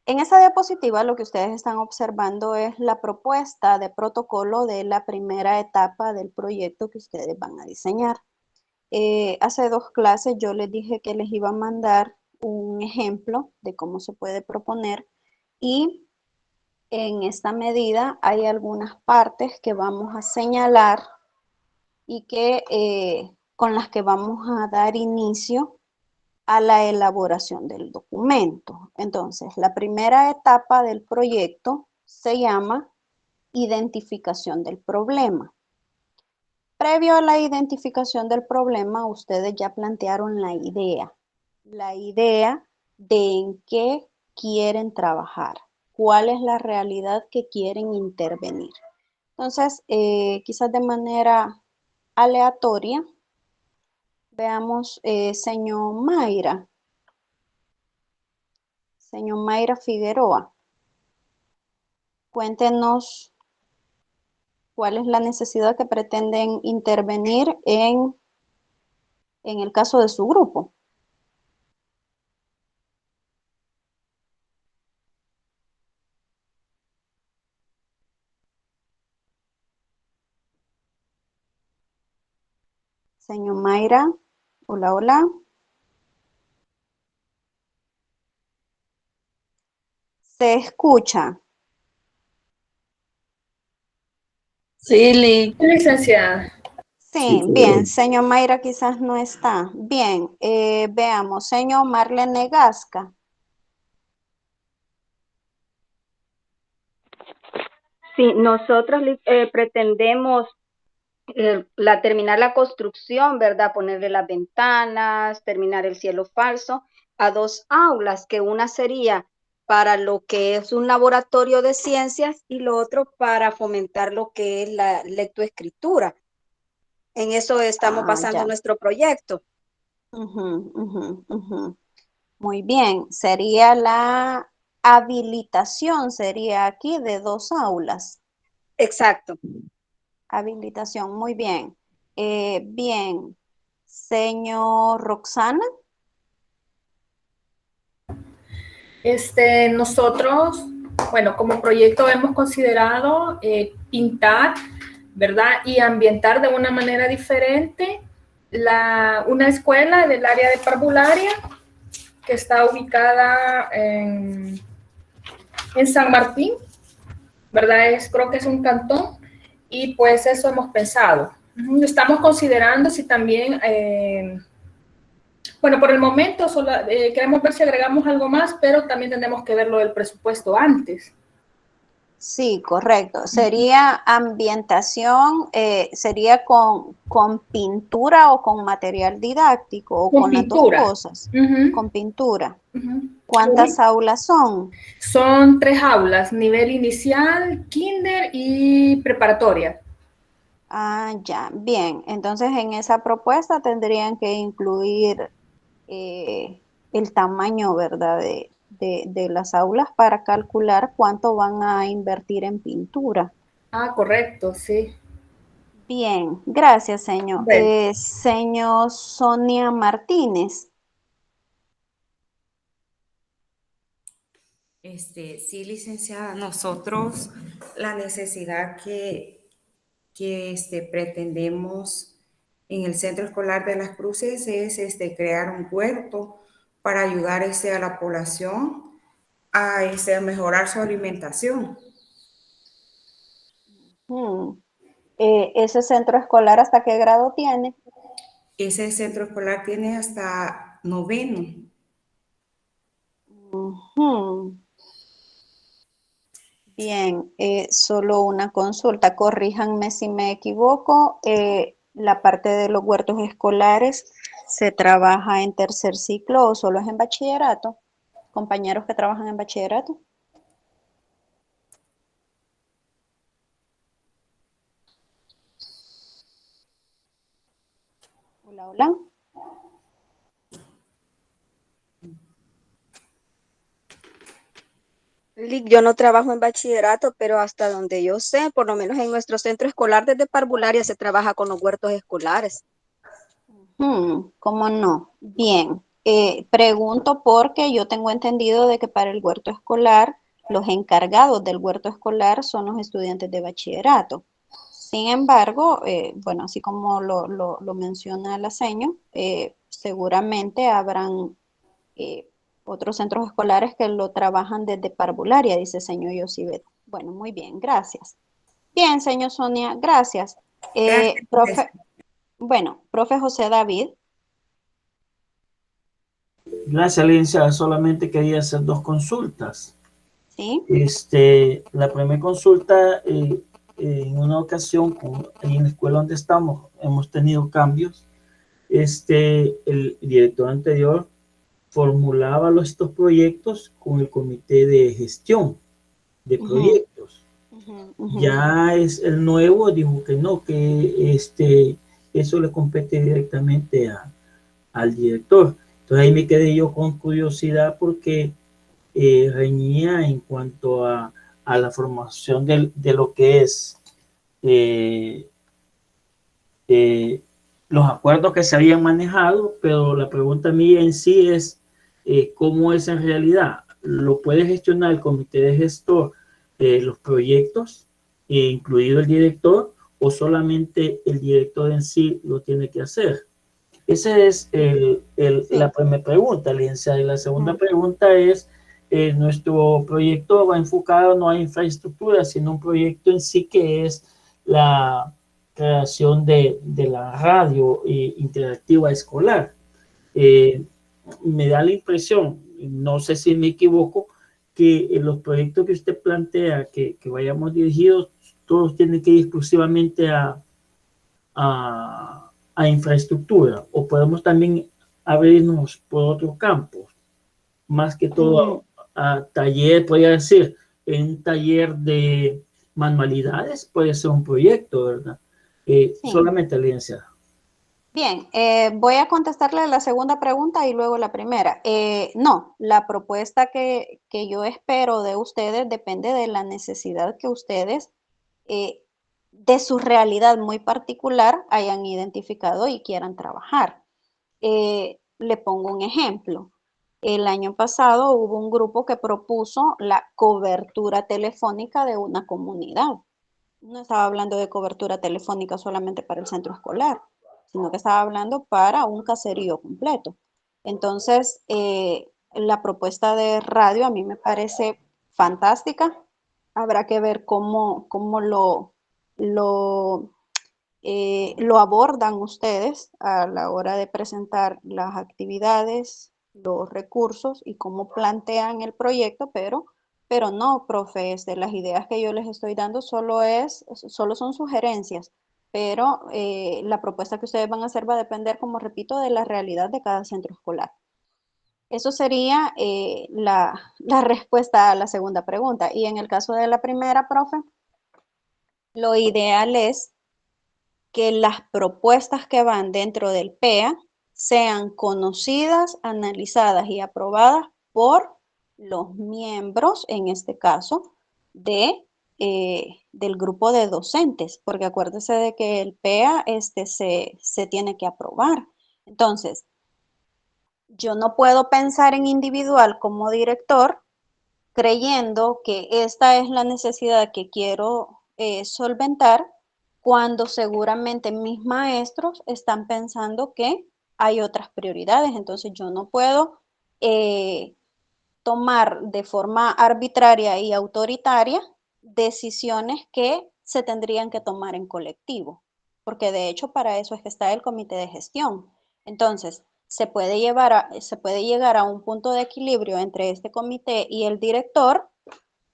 en esa diapositiva lo que ustedes están observando es la propuesta de protocolo de la primera etapa del proyecto que ustedes van a diseñar. Hace 2 clases yo les dije que les iba a mandar un ejemplo de cómo se puede proponer y en esta medida hay algunas partes que vamos a señalar y que con las que vamos a dar inicio a la elaboración del documento. Entonces, la primera etapa del proyecto se llama identificación del problema. Previo a la identificación del problema, ustedes ya plantearon la idea de en qué quieren trabajar, cuál es la realidad que quieren intervenir. Entonces, quizás de manera aleatoria, veamos, señor Mayra Figueroa, cuéntenos cuál es la necesidad que pretenden intervenir en el caso de su grupo. Señor Mayra, hola, hola. ¿Se escucha? Sí, licenciada. Sí, bien, señor Mayra quizás no está. Bien, veamos, señor Marlene Gasca. Sí, nosotros pretendemos terminar la construcción, ¿verdad? Ponerle las ventanas, terminar el cielo falso a 2 aulas, que una sería para lo que es un laboratorio de ciencias y lo otro para fomentar lo que es la lectoescritura. En eso estamos basando Ya. nuestro proyecto. Muy bien, sería la habilitación, sería aquí de 2 aulas. Exacto. Habilitación, muy bien. Bien, señor Roxana. Nosotros, bueno, como proyecto hemos considerado pintar, ¿verdad? Y ambientar de una manera diferente una escuela del área de parvularia que está ubicada en San Martín, ¿verdad? Creo que es un cantón y pues eso hemos pensado. Estamos considerando si también, bueno, por el momento solo, queremos ver si agregamos algo más, pero también tenemos que ver lo del presupuesto antes. Sí, correcto. Sería ambientación, sería con pintura o con material didáctico o con las 2 cosas. Con pintura. ¿Cuántas aulas son? Son 3 aulas, nivel inicial, kinder y preparatoria. Ah, ya, bien. Entonces en esa propuesta tendrían que incluir el tamaño, ¿verdad? De las aulas para calcular cuánto van a invertir en pintura. Ah, correcto, sí. Bien, gracias, señor. Bueno. Señor Sonia Martínez. Sí, licenciada, nosotros la necesidad que pretendemos en el Centro Escolar de las Cruces es crear un huerto para ayudar a la población a mejorar su alimentación. ¿Ese centro escolar hasta qué grado tiene? Ese centro escolar tiene hasta noveno. Ujú. Bien, solo una consulta, corríjanme si me equivoco, la parte de los huertos escolares se trabaja en tercer ciclo o solo es en bachillerato, compañeros que trabajan en bachillerato. Hola, hola. Yo no trabajo en bachillerato, pero hasta donde yo sé, por lo menos en nuestro centro escolar desde parvularia se trabaja con los huertos escolares. ¿Cómo no? Bien, pregunto porque yo tengo entendido de que para el huerto escolar, los encargados del huerto escolar son los estudiantes de bachillerato. Sin embargo, bueno, así como lo menciona la seño, seguramente habrán otros centros escolares que lo trabajan desde parvularia, dice señor Yosibedo. Bueno, muy bien, gracias. Bien, señor Sonia, gracias. Gracias, Profe, bueno, profe José David. Gracias, licenciada. Solamente quería hacer dos consultas. Sí. La primera consulta, en una ocasión, ahí en la escuela donde estamos, hemos tenido cambios. El director anterior formulaba estos proyectos con el comité de gestión de proyectos. Ya es el nuevo, dijo que no, que eso le compete directamente al director. Entonces ahí me quedé yo con curiosidad porque reñía en cuanto a la formación de lo que es eh, eh, los acuerdos que se habían manejado, pero la pregunta mía en sí es cómo es en realidad. ¿Lo puede gestionar el comité de gestor los proyectos, incluido el director, o solamente el director en sí lo tiene que hacer? Esa es la primera pregunta, licenciada. Y la segunda pregunta es, nuestro proyecto va enfocado no a infraestructura, sino un proyecto en sí que es la creación de la radio interactiva escolar. Me da la impresión, no sé si me equivoco, que en los proyectos que usted plantea que vayamos dirigidos, todos tienen que ir exclusivamente a infraestructura, o podemos también abrirnos por otros campos, más que todo a taller, podría decir, en un taller de manualidades puede ser un proyecto, ¿verdad? Sí. Solamente licenciada. Bien, voy a contestarle la segunda pregunta y luego la primera. No, la propuesta que yo espero de ustedes depende de la necesidad que ustedes, de su realidad muy particular, hayan identificado y quieran trabajar. Le pongo un ejemplo. El año pasado hubo un grupo que propuso la cobertura telefónica de una comunidad. No estaba hablando de cobertura telefónica solamente para el centro escolar, sino que estaba hablando para un caserío completo. Entonces, la propuesta de radio a mí me parece fantástica. Habrá que ver cómo lo abordan ustedes a la hora de presentar las actividades, los recursos y cómo plantean el proyecto, pero no, profe, las ideas que yo les estoy dando solo son sugerencias, pero la propuesta que ustedes van a hacer va a depender, como repito, de la realidad de cada centro escolar. Eso sería la respuesta a la segunda pregunta. Y en el caso de la primera, profe, lo ideal es que las propuestas que van dentro del PEA sean conocidas, analizadas y aprobadas por los miembros, en este caso, del grupo de docentes, porque acuérdese de que el PEA se tiene que aprobar. Entonces, yo no puedo pensar en individual como director creyendo que esta es la necesidad que quiero solventar, cuando seguramente mis maestros están pensando que hay otras prioridades. Entonces yo no puedo tomar de forma arbitraria y autoritaria decisiones que se tendrían que tomar en colectivo, porque de hecho para eso es que está el comité de gestión. Entonces, se puede llegar a un punto de equilibrio entre este comité y el director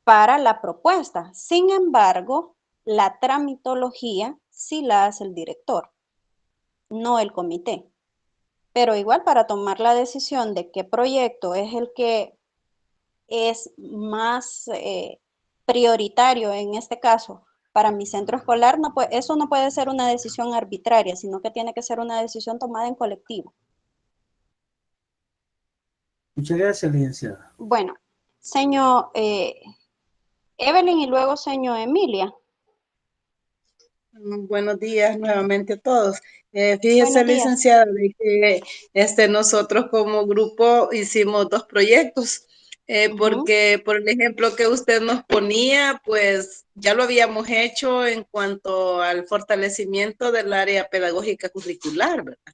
para la propuesta. Sin embargo, la tramitología sí la hace el director, no el comité. Pero igual para tomar la decisión de qué proyecto es el que es más prioritario en este caso para mi centro escolar, no puede, eso no puede ser una decisión arbitraria, sino que tiene que ser una decisión tomada en colectivo. Muchas gracias, licenciada. Bueno, señor Evelyn y luego señor Emilia. Buenos días nuevamente a todos. Fíjese, Buenos días. licenciada, de que nosotros como grupo hicimos 2 proyectos, porque por el ejemplo que usted nos ponía, pues ya lo habíamos hecho en cuanto al fortalecimiento del área pedagógica curricular, ¿verdad?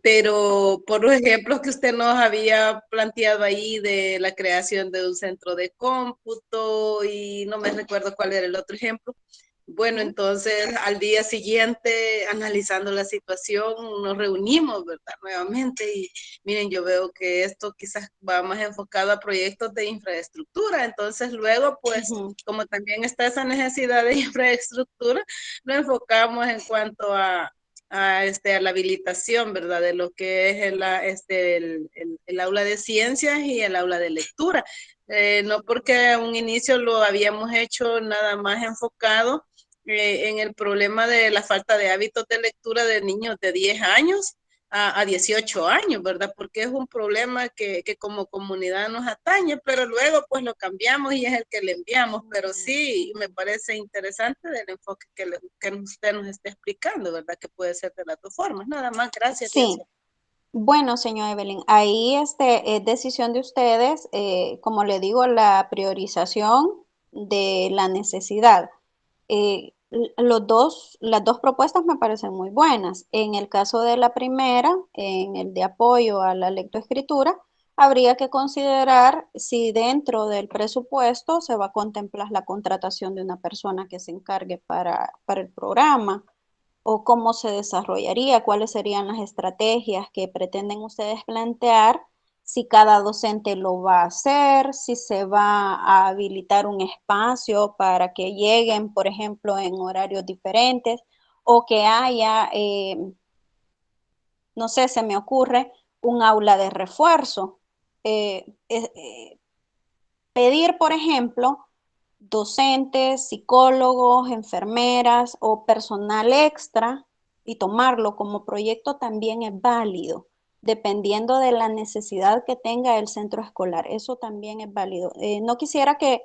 Pero por los ejemplos que usted nos había planteado ahí de la creación de un centro de cómputo y no me recuerdo cuál era el otro ejemplo. Bueno, entonces al día siguiente, analizando la situación, nos reunimos, ¿verdad? Nuevamente y miren, yo veo que esto quizás va más enfocado a proyectos de infraestructura. Entonces luego, pues, como también está esa necesidad de infraestructura, lo enfocamos en cuanto a la habilitación, ¿verdad? De lo que es el aula de ciencias y el aula de lectura. No porque a un inicio lo habíamos hecho nada más enfocado en el problema de la falta de hábitos de lectura de niños de 10 años a 18 años, ¿verdad? Porque es un problema que como comunidad nos atañe, pero luego pues lo cambiamos y es el que le enviamos, pero sí me parece interesante del enfoque que usted nos está explicando, ¿verdad? Que puede ser de las 2 formas, nada más, gracias. Sí. Bueno, señor Evelyn, ahí es decisión de ustedes, como le digo, la priorización de la necesidad. Las dos propuestas me parecen muy buenas. En el caso de la primera, en el de apoyo a la lectoescritura, habría que considerar si dentro del presupuesto se va a contemplar la contratación de una persona que se encargue para el programa o cómo se desarrollaría, cuáles serían las estrategias que pretenden ustedes plantear, si cada docente lo va a hacer, si se va a habilitar un espacio para que lleguen, por ejemplo, en horarios diferentes o que haya, no sé, se me ocurre, un aula de refuerzo. Pedir, por ejemplo, docentes, psicólogos, enfermeras o personal extra y tomarlo como proyecto también es válido, dependiendo de la necesidad que tenga el centro escolar. Eso también es válido. No quisiera que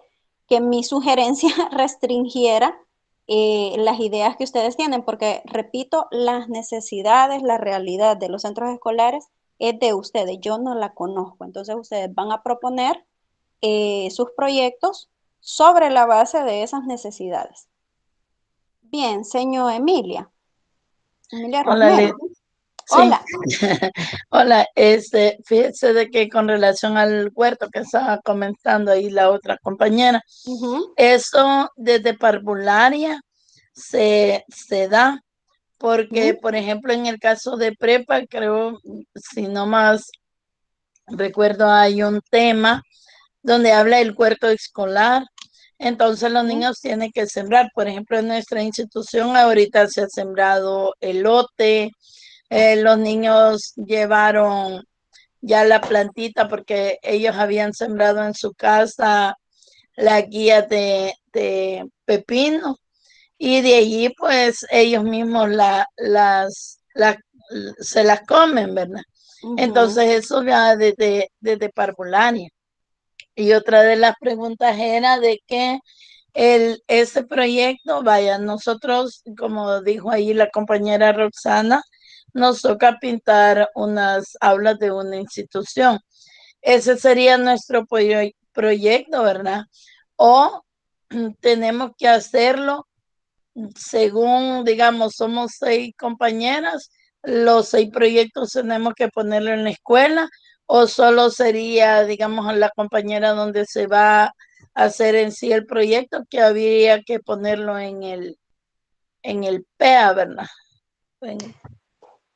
mi sugerencia restringiera las ideas que ustedes tienen, porque, repito, las necesidades, la realidad de los centros escolares es de ustedes. Yo no la conozco. Entonces, ustedes van a proponer sus proyectos sobre la base de esas necesidades. Bien, señor Emilia. Emilia Hola, Romero. sí. Hola. Hola, fíjese de que con relación al huerto que estaba comentando ahí la otra compañera, eso desde parvularia se da, porque por ejemplo en el caso de prepa, creo, si no más recuerdo, hay un tema donde habla del huerto escolar. Entonces los niños tienen que sembrar. Por ejemplo, en nuestra institución ahorita se ha sembrado elote. Los niños llevaron ya la plantita porque ellos habían sembrado en su casa la guía de pepino y de allí pues ellos mismos se las comen, ¿verdad? Entonces eso ya desde parvularia. Y otra de las preguntas era de que ese proyecto, vaya, nosotros, como dijo ahí la compañera Roxana, nos toca pintar unas aulas de una institución. Ese sería nuestro proyecto, ¿verdad? O tenemos que hacerlo según, digamos, somos 6 compañeras, los 6 proyectos tenemos que ponerlo en la escuela o solo sería, digamos, la compañera donde se va a hacer en sí el proyecto, que habría que ponerlo en el PEA, ¿verdad?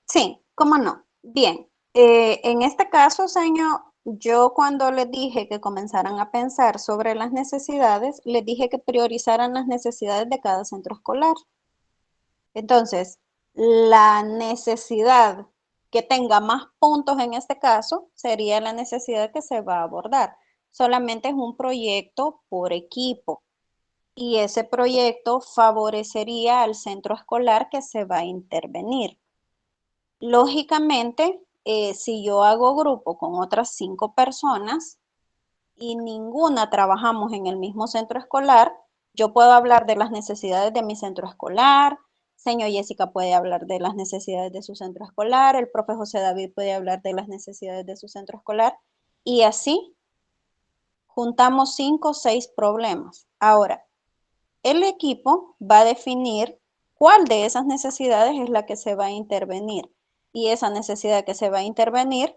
Sí, cómo no. Bien, en este caso, señor, yo cuando les dije que comenzaran a pensar sobre las necesidades, les dije que priorizaran las necesidades de cada centro escolar. Entonces, la necesidad que tenga más puntos en este caso sería la necesidad que se va a abordar. Solamente es un proyecto por equipo y ese proyecto favorecería al centro escolar que se va a intervenir. Lógicamente, si yo hago grupo con otras 5 personas y ninguna trabajamos en el mismo centro escolar, yo puedo hablar de las necesidades de mi centro escolar, señor Jessica puede hablar de las necesidades de su centro escolar, el profe José David puede hablar de las necesidades de su centro escolar, y así juntamos 5 o 6 problemas. Ahora, el equipo va a definir cuál de esas necesidades es la que se va a intervenir. Y esa necesidad que se va a intervenir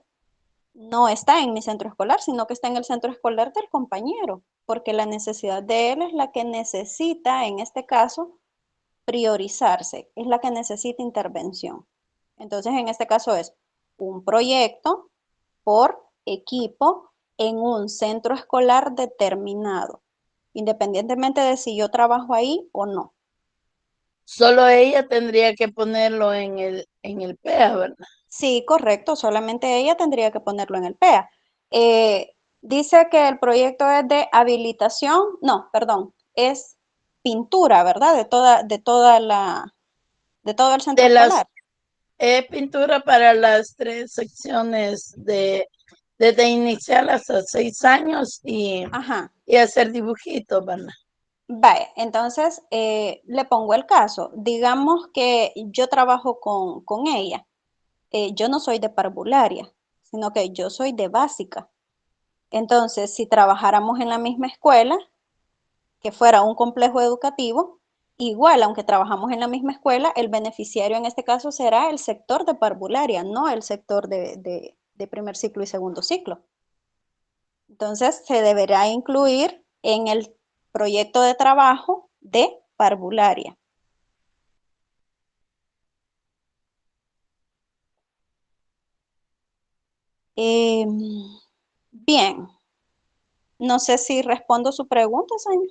no está en mi centro escolar, sino que está en el centro escolar del compañero, porque la necesidad de él es la que necesita, en este caso, priorizarse, es la que necesita intervención. Entonces, en este caso es un proyecto por equipo en un centro escolar determinado, independientemente de si yo trabajo ahí o no. Solo ella tendría que ponerlo en el PEA, ¿verdad? Sí, correcto, solamente ella tendría que ponerlo en el PEA. Dice que el proyecto es de habilitación, no, perdón, es pintura, ¿verdad? De todo el centro escolar. Pintura para las 3 secciones desde inicial hasta 6 años y hacer dibujitos, ¿verdad? Vale, entonces le pongo el caso. Digamos que yo trabajo con ella. Yo no soy de parvularia, sino que yo soy de básica. Entonces, si trabajáramos en la misma escuela, que fuera un complejo educativo, igual, aunque trabajamos en la misma escuela, el beneficiario en este caso será el sector de parvularia, no el sector de primer ciclo y segundo ciclo. Entonces, se deberá incluir en el proyecto de trabajo de parvularia. Bien, no sé si respondo su pregunta, señor.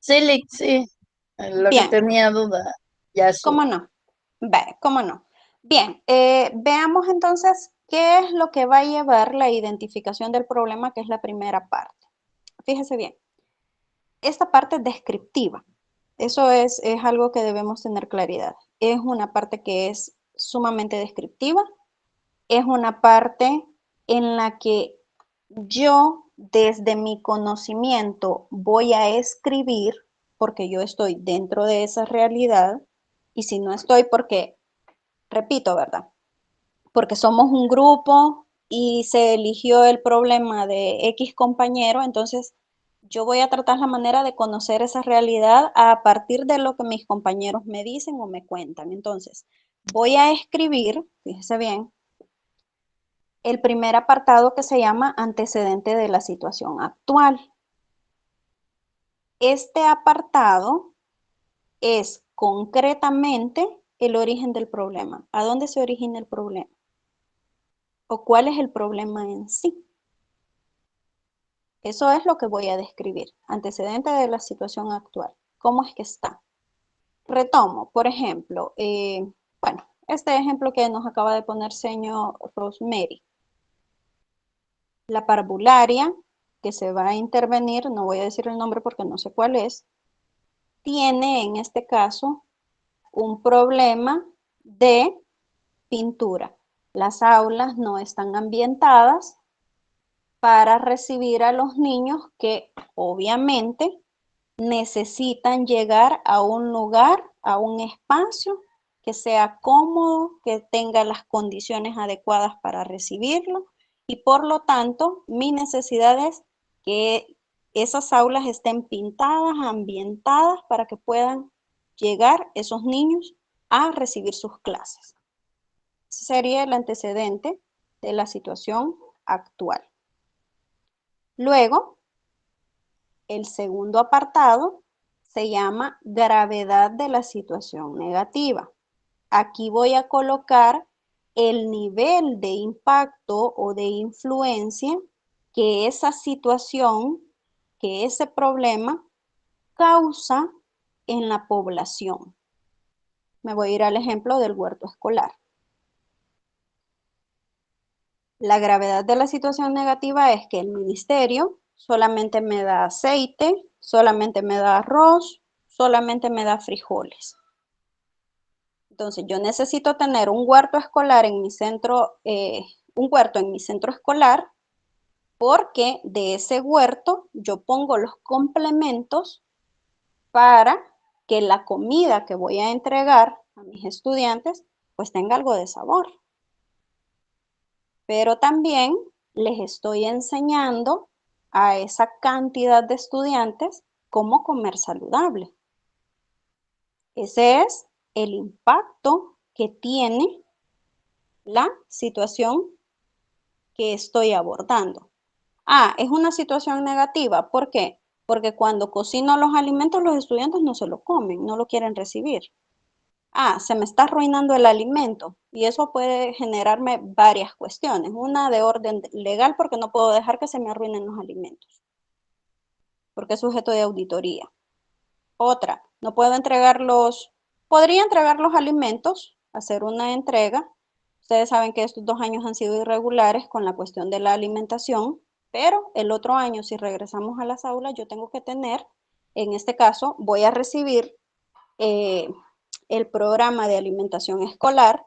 Sí, lo que Bien. tenía duda. Ya ¿Cómo no? Vale, ¿cómo no? Bien, veamos entonces qué es lo que va a llevar la identificación del problema, que es la primera parte. Fíjese bien, esta parte es descriptiva. Eso es algo que debemos tener claridad. Es una parte que es sumamente descriptiva. Es una parte en la que yo, desde mi conocimiento, voy a escribir, porque yo estoy dentro de esa realidad, y si no estoy, porque, repito, ¿verdad? Porque somos un grupo y se eligió el problema de X compañero, entonces yo voy a tratar la manera de conocer esa realidad a partir de lo que mis compañeros me dicen o me cuentan. Entonces, voy a escribir, fíjese bien, el primer apartado que se llama antecedente de la situación actual. Este apartado es concretamente el origen del problema. ¿A dónde se origina el problema? ¿O cuál es el problema en sí? Eso es lo que voy a describir. Antecedente de la situación actual. ¿Cómo es que está? Retomo, por ejemplo, bueno, este ejemplo que nos acaba de poner señor Rosemary. La parvularia que se va a intervenir, no voy a decir el nombre porque no sé cuál es, tiene en este caso un problema de pintura. Las aulas no están ambientadas para recibir a los niños que obviamente necesitan llegar a un lugar, a un espacio que sea cómodo, que tenga las condiciones adecuadas para recibirlo y por lo tanto mi necesidad es que esas aulas estén pintadas, ambientadas para que puedan llegar esos niños a recibir sus clases. Ese sería el antecedente de la situación actual. Luego, el segundo apartado se llama gravedad de la situación negativa. Aquí voy a colocar el nivel de impacto o de influencia que esa situación, que ese problema causa en la población. Me voy a ir al ejemplo del huerto escolar. La gravedad de la situación negativa es que el ministerio solamente me da aceite, solamente me da arroz, solamente me da frijoles. Entonces, yo necesito tener un huerto escolar en mi centro, un huerto en mi centro escolar, porque de ese huerto yo pongo los complementos para que la comida que voy a entregar a mis estudiantes pues tenga algo de sabor. Pero también les estoy enseñando a esa cantidad de estudiantes cómo comer saludable. Ese es el impacto que tiene la situación que estoy abordando. Es una situación negativa. ¿Por qué? Porque cuando cocino los alimentos, los estudiantes no se lo comen, no lo quieren recibir. Se me está arruinando el alimento y eso puede generarme varias cuestiones. Una de orden legal porque no puedo dejar que se me arruinen los alimentos, porque es sujeto de auditoría. Otra, no puedo podría entregar los alimentos, hacer una entrega. Ustedes saben que estos 2 años han sido irregulares con la cuestión de la alimentación, pero el otro año, si regresamos a las aulas, yo tengo que tener, en este caso, voy a recibir el programa de alimentación escolar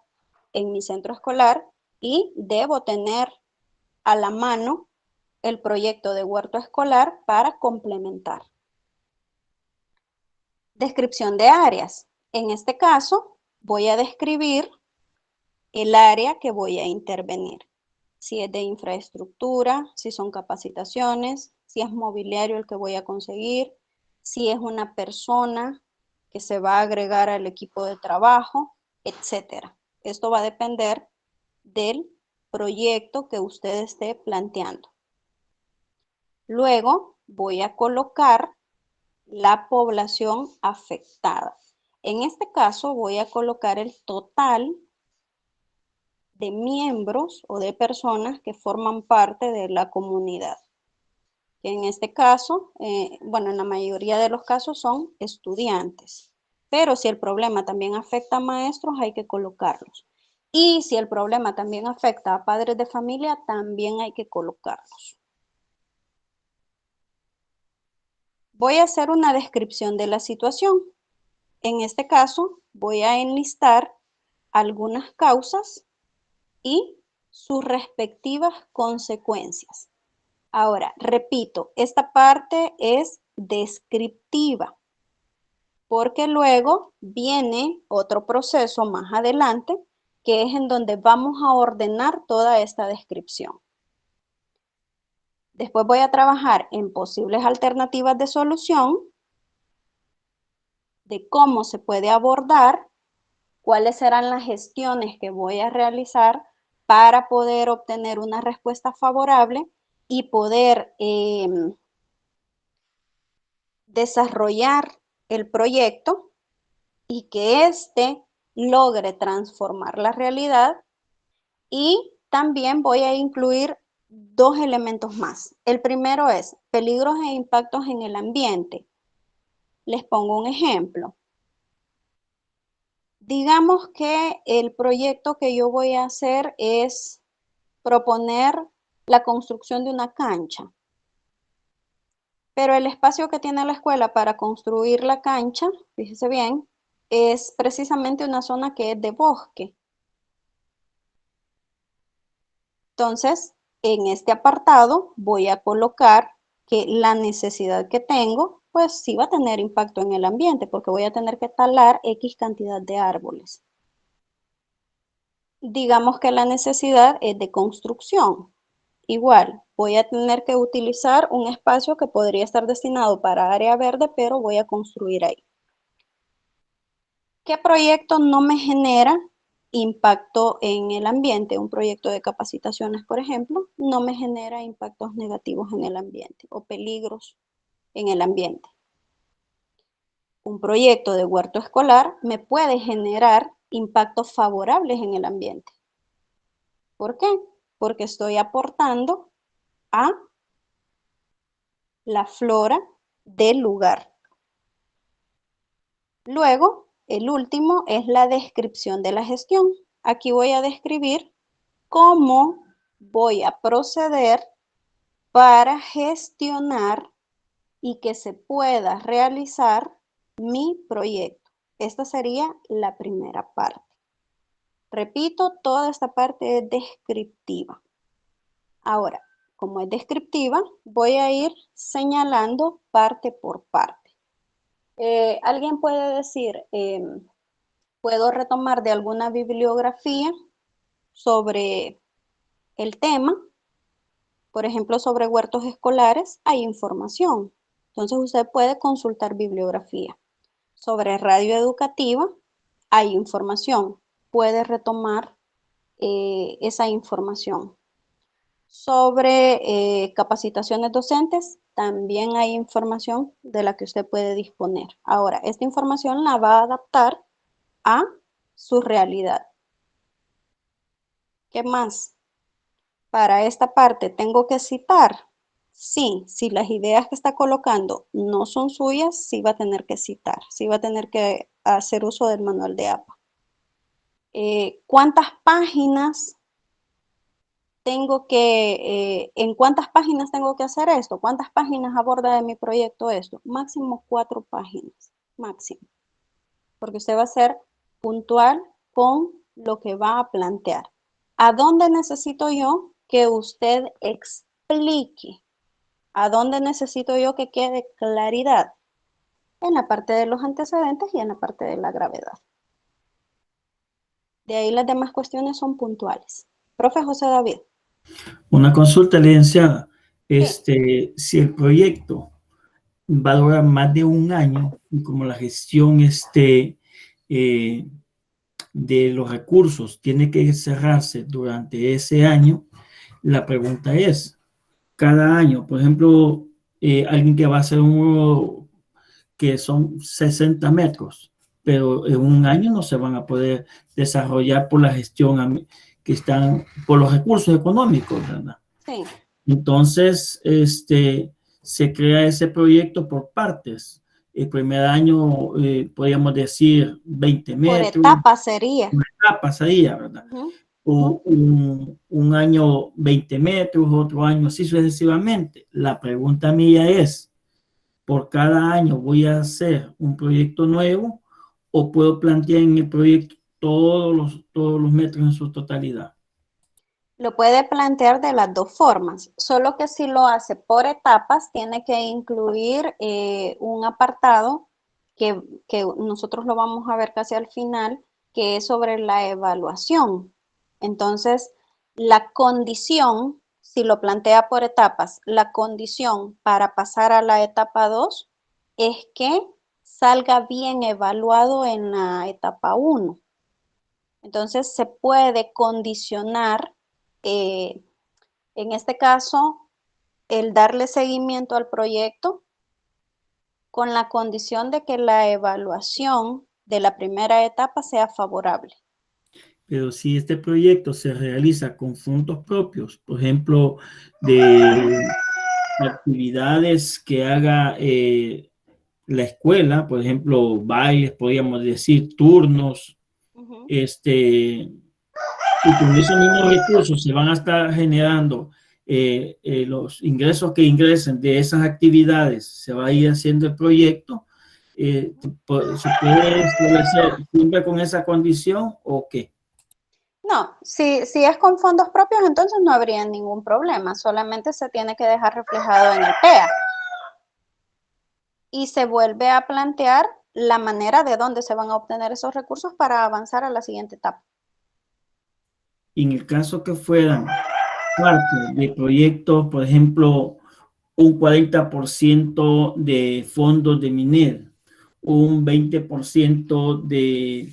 en mi centro escolar y debo tener a la mano el proyecto de huerto escolar para complementar. Descripción de áreas. En este caso, voy a describir el área que voy a intervenir. Si es de infraestructura, si son capacitaciones, si es mobiliario el que voy a conseguir, si es una persona que se va a agregar al equipo de trabajo, etcétera. Esto va a depender del proyecto que usted esté planteando. Luego voy a colocar la población afectada. En este caso voy a colocar el total de miembros o de personas que forman parte de la comunidad. En este caso, en la mayoría de los casos son estudiantes. Pero si el problema también afecta a maestros, hay que colocarlos. Y si el problema también afecta a padres de familia, también hay que colocarlos. Voy a hacer una descripción de la situación. En este caso, voy a enlistar algunas causas y sus respectivas consecuencias. Ahora, repito, esta parte es descriptiva, porque luego viene otro proceso más adelante, que es en donde vamos a ordenar toda esta descripción. Después voy a trabajar en posibles alternativas de solución, de cómo se puede abordar, cuáles serán las gestiones que voy a realizar para poder obtener una respuesta favorable y poder desarrollar el proyecto y que éste logre transformar la realidad. Y también voy a incluir 2 elementos más. El primero es peligros e impactos en el ambiente. Les pongo un ejemplo. Digamos que el proyecto que yo voy a hacer es proponer la construcción de una cancha. Pero el espacio que tiene la escuela para construir la cancha, fíjese bien, es precisamente una zona que es de bosque. Entonces, en este apartado voy a colocar que la necesidad que tengo, pues sí va a tener impacto en el ambiente, porque voy a tener que talar X cantidad de árboles. Digamos que la necesidad es de construcción. Igual, voy a tener que utilizar un espacio que podría estar destinado para área verde, pero voy a construir ahí. ¿Qué proyecto no me genera impacto en el ambiente. Un proyecto de capacitaciones, por ejemplo, no me genera impactos negativos en el ambiente o peligros en el ambiente. Un proyecto de huerto escolar me puede generar impactos favorables en el ambiente. ¿Por qué? Porque estoy aportando a la flora del lugar. Luego, el último es la descripción de la gestión. Aquí voy a describir cómo voy a proceder para gestionar y que se pueda realizar mi proyecto. Esta sería la primera parte. Repito, toda esta parte es descriptiva. Ahora, como es descriptiva, voy a ir señalando parte por parte. ¿Alguien puede decir, puedo retomar de alguna bibliografía sobre el tema? Por ejemplo, sobre huertos escolares hay información. Entonces usted puede consultar bibliografía. Sobre radio educativa hay información. Puede retomar esa información. Sobre capacitaciones docentes, también hay información de la que usted puede disponer. Ahora, esta información la va a adaptar a su realidad. ¿Qué más? Para esta parte, ¿tengo que citar? Sí, si las ideas que está colocando no son suyas, sí va a tener que citar, sí va a tener que hacer uso del manual de APA. ¿Cuántas páginas en cuántas páginas tengo que hacer esto? ¿Cuántas páginas aborda de mi proyecto esto? Máximo 4 páginas, máximo. Porque usted va a ser puntual con lo que va a plantear. ¿A dónde necesito yo que usted explique? ¿A dónde necesito yo que quede claridad? En la parte de los antecedentes y en la parte de la gravedad. De ahí las demás cuestiones son puntuales. Profe José David. Una consulta, licenciada. Si el proyecto va a durar más de un año, y como la gestión de los recursos tiene que cerrarse durante ese año, la pregunta es, cada año, por ejemplo, alguien que va a hacer un muro que son 60 metros, pero en un año no se van a poder desarrollar por la gestión que están, por los recursos económicos, ¿verdad? Sí. Entonces, se crea ese proyecto por partes. El primer año, podríamos decir, 20 metros. Por etapas sería. Por etapas sería, ¿verdad? O un año 20 metros, otro año así sucesivamente. La pregunta mía es, ¿por cada año voy a hacer un proyecto nuevo o puedo plantear en el proyecto todos los metros en su totalidad? Lo puede plantear de las dos formas, solo que si lo hace por etapas, tiene que incluir un apartado que nosotros lo vamos a ver casi al final, que es sobre la evaluación. Entonces, la condición, si lo plantea por etapas, la condición para pasar a la etapa 2 es que salga bien evaluado en la etapa 1. Entonces, se puede condicionar en este caso, el darle seguimiento al proyecto con la condición de que la evaluación de la primera etapa sea favorable. Pero si este proyecto se realiza con fondos propios, por ejemplo, de actividades que haga la escuela, por ejemplo, bailes, podríamos decir, turnos, y con esos mismos recursos se van a estar generando los ingresos que ingresen de esas actividades, se va a ir haciendo el proyecto. ¿Se puede establecer siempre con esa condición o qué? No, si es con fondos propios, entonces no habría ningún problema, solamente se tiene que dejar reflejado en el PEA. Y se vuelve a plantear la manera de dónde se van a obtener esos recursos para avanzar a la siguiente etapa. En el caso que fueran parte de proyectos, por ejemplo, un 40% de fondos de MINED, un 20% de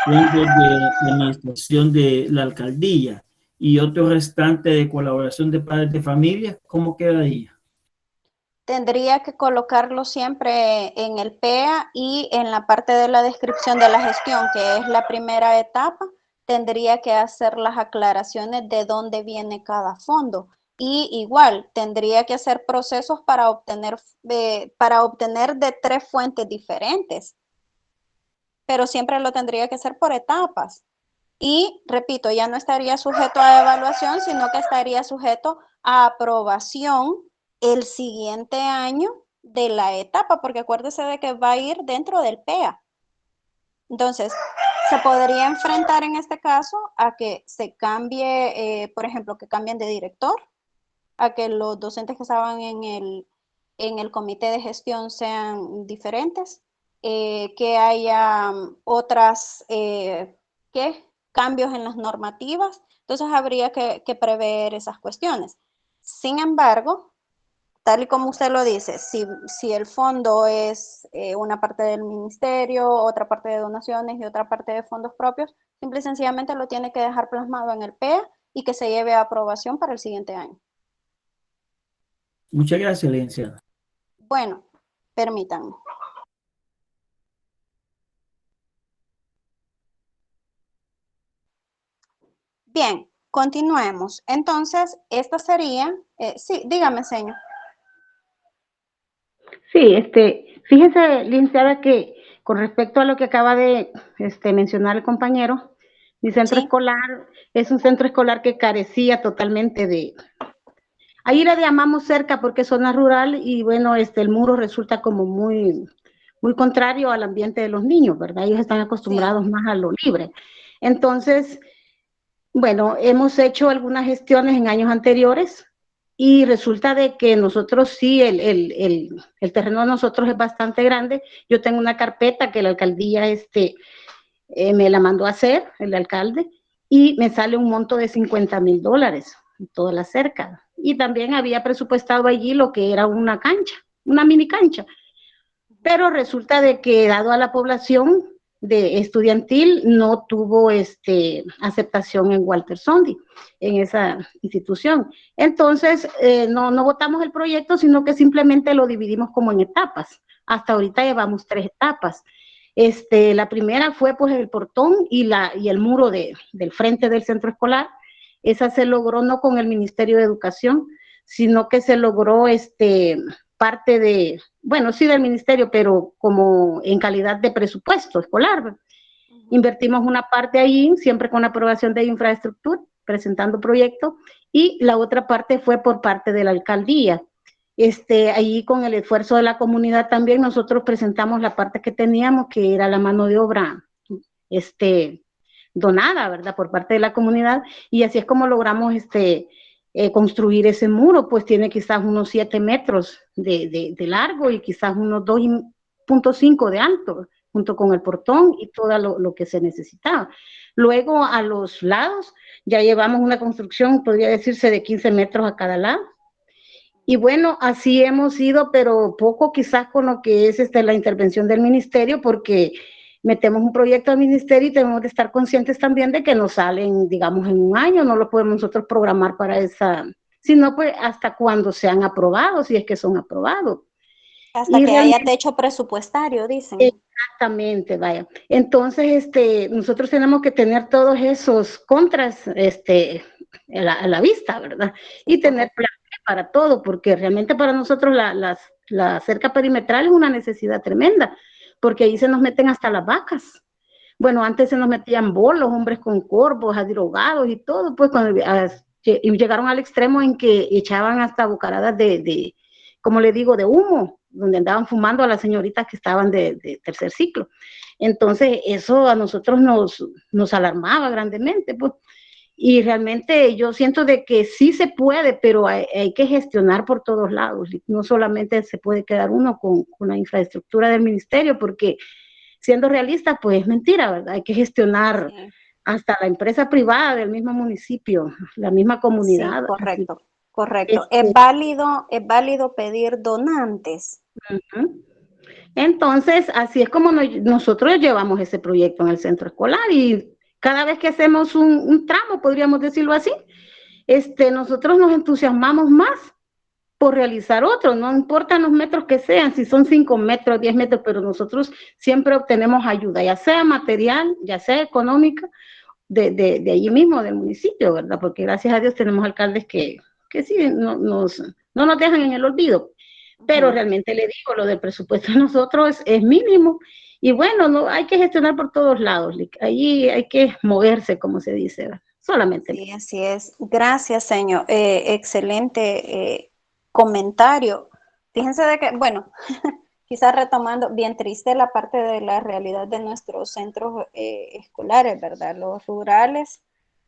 fondos de administración de la alcaldía y otro restante de colaboración de padres de familia, ¿cómo quedaría? Tendría que colocarlo siempre en el PEA y en la parte de la descripción de la gestión, que es la primera etapa, tendría que hacer las aclaraciones de dónde viene cada fondo. Y igual, tendría que hacer procesos para obtener de 3 fuentes diferentes, pero siempre lo tendría que hacer por etapas. Y repito, ya no estaría sujeto a evaluación, sino que estaría sujeto a aprobación el siguiente año de la etapa, porque acuérdese de que va a ir dentro del PEA. Entonces, se podría enfrentar en este caso a que se cambie, por ejemplo, que cambien de director, a que los docentes que estaban en el comité de gestión sean diferentes, que haya otras, cambios en las normativas. Entonces, habría que prever esas cuestiones. Sin embargo, tal y como usted lo dice, si el fondo es una parte del ministerio, otra parte de donaciones y otra parte de fondos propios, simple y sencillamente lo tiene que dejar plasmado en el PEA y que se lleve a aprobación para el siguiente año. Muchas gracias, licenciada. Bueno, permítanme. Bien, continuemos. Entonces, esta sería, sí, dígame, señor. Sí, fíjese, licenciada, que con respecto a lo que acaba de mencionar el compañero, mi centro escolar es un centro escolar que carecía totalmente de... Ahí le llamamos cerca porque es zona rural y bueno, el muro resulta como muy, muy contrario al ambiente de los niños, ¿verdad? Ellos están acostumbrados más a lo libre. Entonces, bueno, hemos hecho algunas gestiones en años anteriores y resulta de que nosotros sí, el terreno de nosotros es bastante grande. Yo tengo una carpeta que la alcaldía me la mandó a hacer, el alcalde, y me sale un monto de $50,000 toda la cerca. Y también había presupuestado allí lo que era una cancha, una mini cancha. Pero resulta de que dado a la población de estudiantil no tuvo aceptación en Walter Sondy, en esa institución. Entonces, no votamos el proyecto, sino que simplemente lo dividimos como en etapas. Hasta ahorita llevamos 3 etapas. La primera fue pues el portón y el muro del frente del centro escolar. Esa se logró no con el Ministerio de Educación, sino que se logró parte de, bueno, sí del ministerio, pero como en calidad de presupuesto escolar. Invertimos una parte ahí, siempre con aprobación de infraestructura, presentando proyectos, y la otra parte fue por parte de la alcaldía. Ahí con el esfuerzo de la comunidad también nosotros presentamos la parte que teníamos, que era la mano de obra donada, ¿verdad? Por parte de la comunidad, y así es como logramos construir ese muro, pues tiene quizás unos 7 metros de largo y quizás unos 2.5 de alto, junto con el portón y todo lo que se necesitaba. Luego a los lados ya llevamos una construcción, podría decirse, de 15 metros a cada lado. Y bueno, así hemos ido, pero poco quizás con lo que es la intervención del ministerio, porque metemos un proyecto al ministerio y tenemos que estar conscientes también de que nos salen, digamos, en un año, no lo podemos nosotros programar para esa, sino pues hasta cuando sean aprobados, si es que son aprobados. Hasta que haya techo presupuestario, dicen. Exactamente, vaya. Entonces, nosotros tenemos que tener todos esos contras, a la vista, ¿verdad? Y tener plan para todo, porque realmente para nosotros la cerca perimetral es una necesidad tremenda, porque ahí se nos meten hasta las vacas. Bueno, antes se nos metían bolos, hombres con corvos, drogados y todo, pues cuando y llegaron al extremo en que echaban hasta bocaradas como le digo, de humo, donde andaban fumando a las señoritas que estaban de tercer ciclo. Entonces, eso a nosotros nos alarmaba grandemente, pues. Y realmente yo siento de que sí se puede, pero hay que gestionar por todos lados. No solamente se puede quedar uno con la infraestructura del ministerio, porque siendo realista, pues es mentira, ¿verdad? Hay que gestionar hasta la empresa privada del mismo municipio, la misma comunidad. Sí, correcto, correcto. Es válido pedir donantes. Entonces, así es como nosotros llevamos ese proyecto en el centro escolar y cada vez que hacemos un tramo, podríamos decirlo así, nosotros nos entusiasmamos más por realizar otro, no importan los metros que sean, si son 5 metros, 10 metros, pero nosotros siempre obtenemos ayuda, ya sea material, ya sea económica, de allí mismo, del municipio, ¿verdad? Porque gracias a Dios tenemos alcaldes que sí, no nos dejan en el olvido, pero realmente le digo, lo del presupuesto de nosotros es mínimo, y bueno, no hay que gestionar por todos lados, allí hay que moverse, como se dice, ¿verdad? Solamente. Sí, así es. Gracias, señor. Excelente comentario. Fíjense de que, bueno, quizás retomando, bien triste la parte de la realidad de nuestros centros escolares, ¿verdad? Los rurales,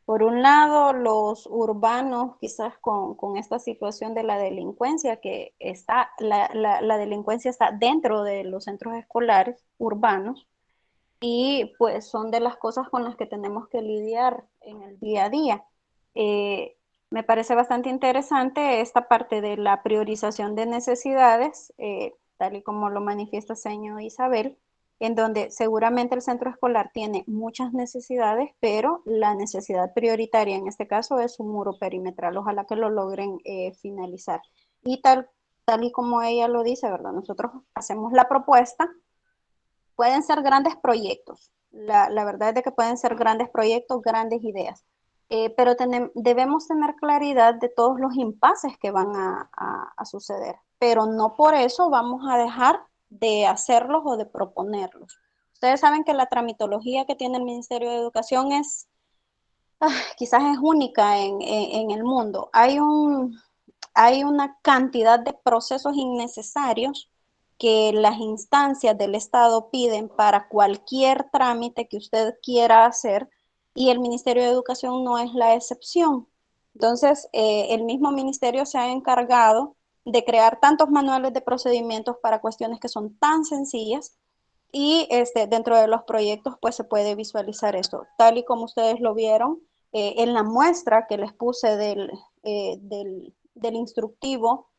por un lado, los urbanos, quizás con esta situación de la delincuencia, que está, la delincuencia está dentro de los centros escolares urbanos, y pues son de las cosas con las que tenemos que lidiar en el día a día. Me parece bastante interesante esta parte de la priorización de necesidades, tal y como lo manifiesta señor Isabel, en donde seguramente el centro escolar tiene muchas necesidades, pero la necesidad prioritaria en este caso es un muro perimetral. Ojalá que lo logren finalizar. Y tal y como ella lo dice, ¿verdad? Nosotros hacemos la propuesta. Pueden ser grandes proyectos, la verdad es de que pueden ser grandes proyectos, grandes ideas, pero debemos tener claridad de todos los impases que van a suceder, pero no por eso vamos a dejar de hacerlos o de proponerlos. Ustedes saben que la tramitología que tiene el Ministerio de Educación quizás es única en el mundo. Hay una cantidad de procesos innecesarios que las instancias del Estado piden para cualquier trámite que usted quiera hacer, y el Ministerio de Educación no es la excepción. Entonces, el mismo ministerio se ha encargado de crear tantos manuales de procedimientos para cuestiones que son tan sencillas, y dentro de los proyectos pues se puede visualizar esto, tal y como ustedes lo vieron en la muestra que les puse del instructivo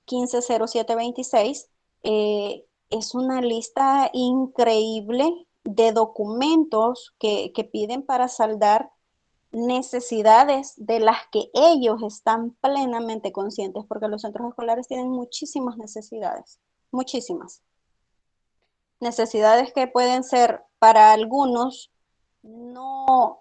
150726. Es una lista increíble de documentos que piden para saldar necesidades de las que ellos están plenamente conscientes, porque los centros escolares tienen muchísimas necesidades, muchísimas necesidades que pueden ser para algunos no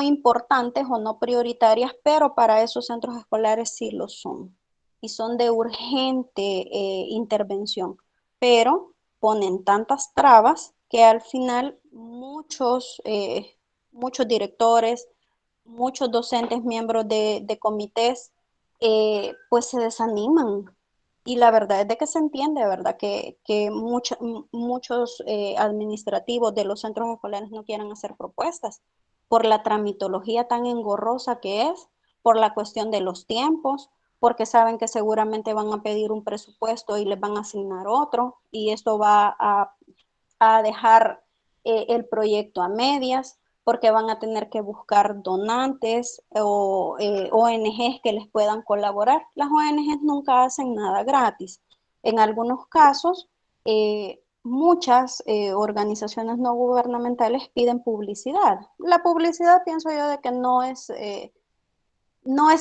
importantes o no prioritarias, pero para esos centros escolares sí lo son y son de urgente intervención, pero ponen tantas trabas que al final muchos directores, muchos docentes, miembros de comités, pues se desaniman. Y la verdad es de que se entiende, ¿verdad? Que muchos administrativos de los centros escolares no quieren hacer propuestas por la tramitología tan engorrosa que es, por la cuestión de los tiempos, porque saben que seguramente van a pedir un presupuesto y les van a asignar otro, y esto va a dejar el proyecto a medias, porque van a tener que buscar donantes o ONGs que les puedan colaborar. Las ONGs nunca hacen nada gratis. En algunos casos, muchas organizaciones no gubernamentales piden publicidad. La publicidad, pienso yo, de que no es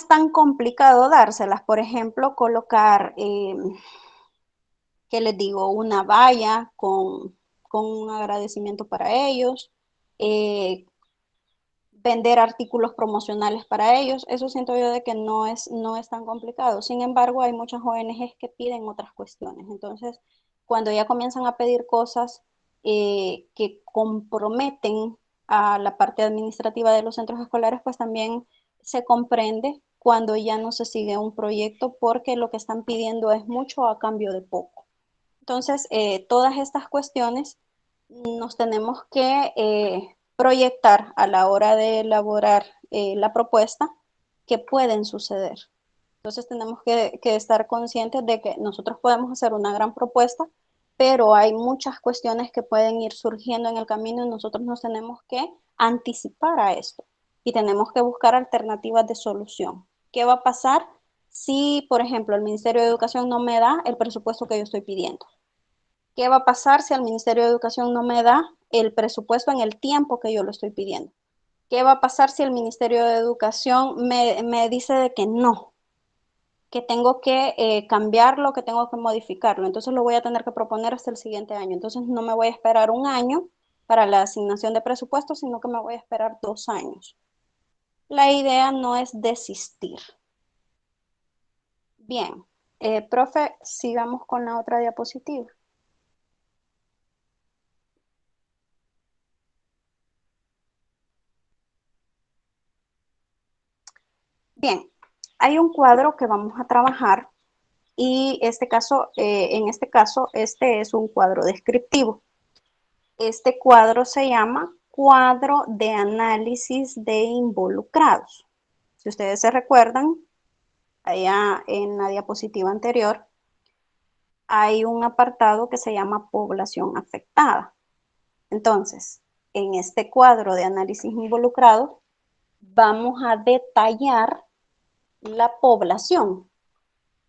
tan complicado dárselas. Por ejemplo, colocar, ¿qué les digo? Una valla con un agradecimiento para ellos, vender artículos promocionales para ellos. Eso siento yo de que no es tan complicado. Sin embargo, hay muchas ONGs que piden otras cuestiones. Entonces, cuando ya comienzan a pedir cosas que comprometen a la parte administrativa de los centros escolares, pues también se comprende cuando ya no se sigue un proyecto, porque lo que están pidiendo es mucho a cambio de poco. Entonces, todas estas cuestiones nos tenemos que proyectar a la hora de elaborar la propuesta que pueden suceder. Entonces tenemos que estar conscientes de que nosotros podemos hacer una gran propuesta, pero hay muchas cuestiones que pueden ir surgiendo en el camino y nosotros nos tenemos que anticipar a esto y tenemos que buscar alternativas de solución. ¿Qué va a pasar si, por ejemplo, el Ministerio de Educación no me da el presupuesto que yo estoy pidiendo? ¿Qué va a pasar si el Ministerio de Educación no me da el presupuesto en el tiempo que yo lo estoy pidiendo? ¿Qué va a pasar si el Ministerio de Educación me dice de que no, que tengo que cambiarlo, que tengo que modificarlo? Entonces lo voy a tener que proponer hasta el siguiente año. Entonces no me voy a esperar un año para la asignación de presupuesto, sino que me voy a esperar 2 años. La idea no es desistir. Bien, profe, sigamos con la otra diapositiva. Bien, hay un cuadro que vamos a trabajar y en este caso, este es un cuadro descriptivo. Este cuadro se llama cuadro de análisis de involucrados. Si ustedes se recuerdan, allá en la diapositiva anterior, hay un apartado que se llama población afectada. Entonces, en este cuadro de análisis involucrado, vamos a detallar la población.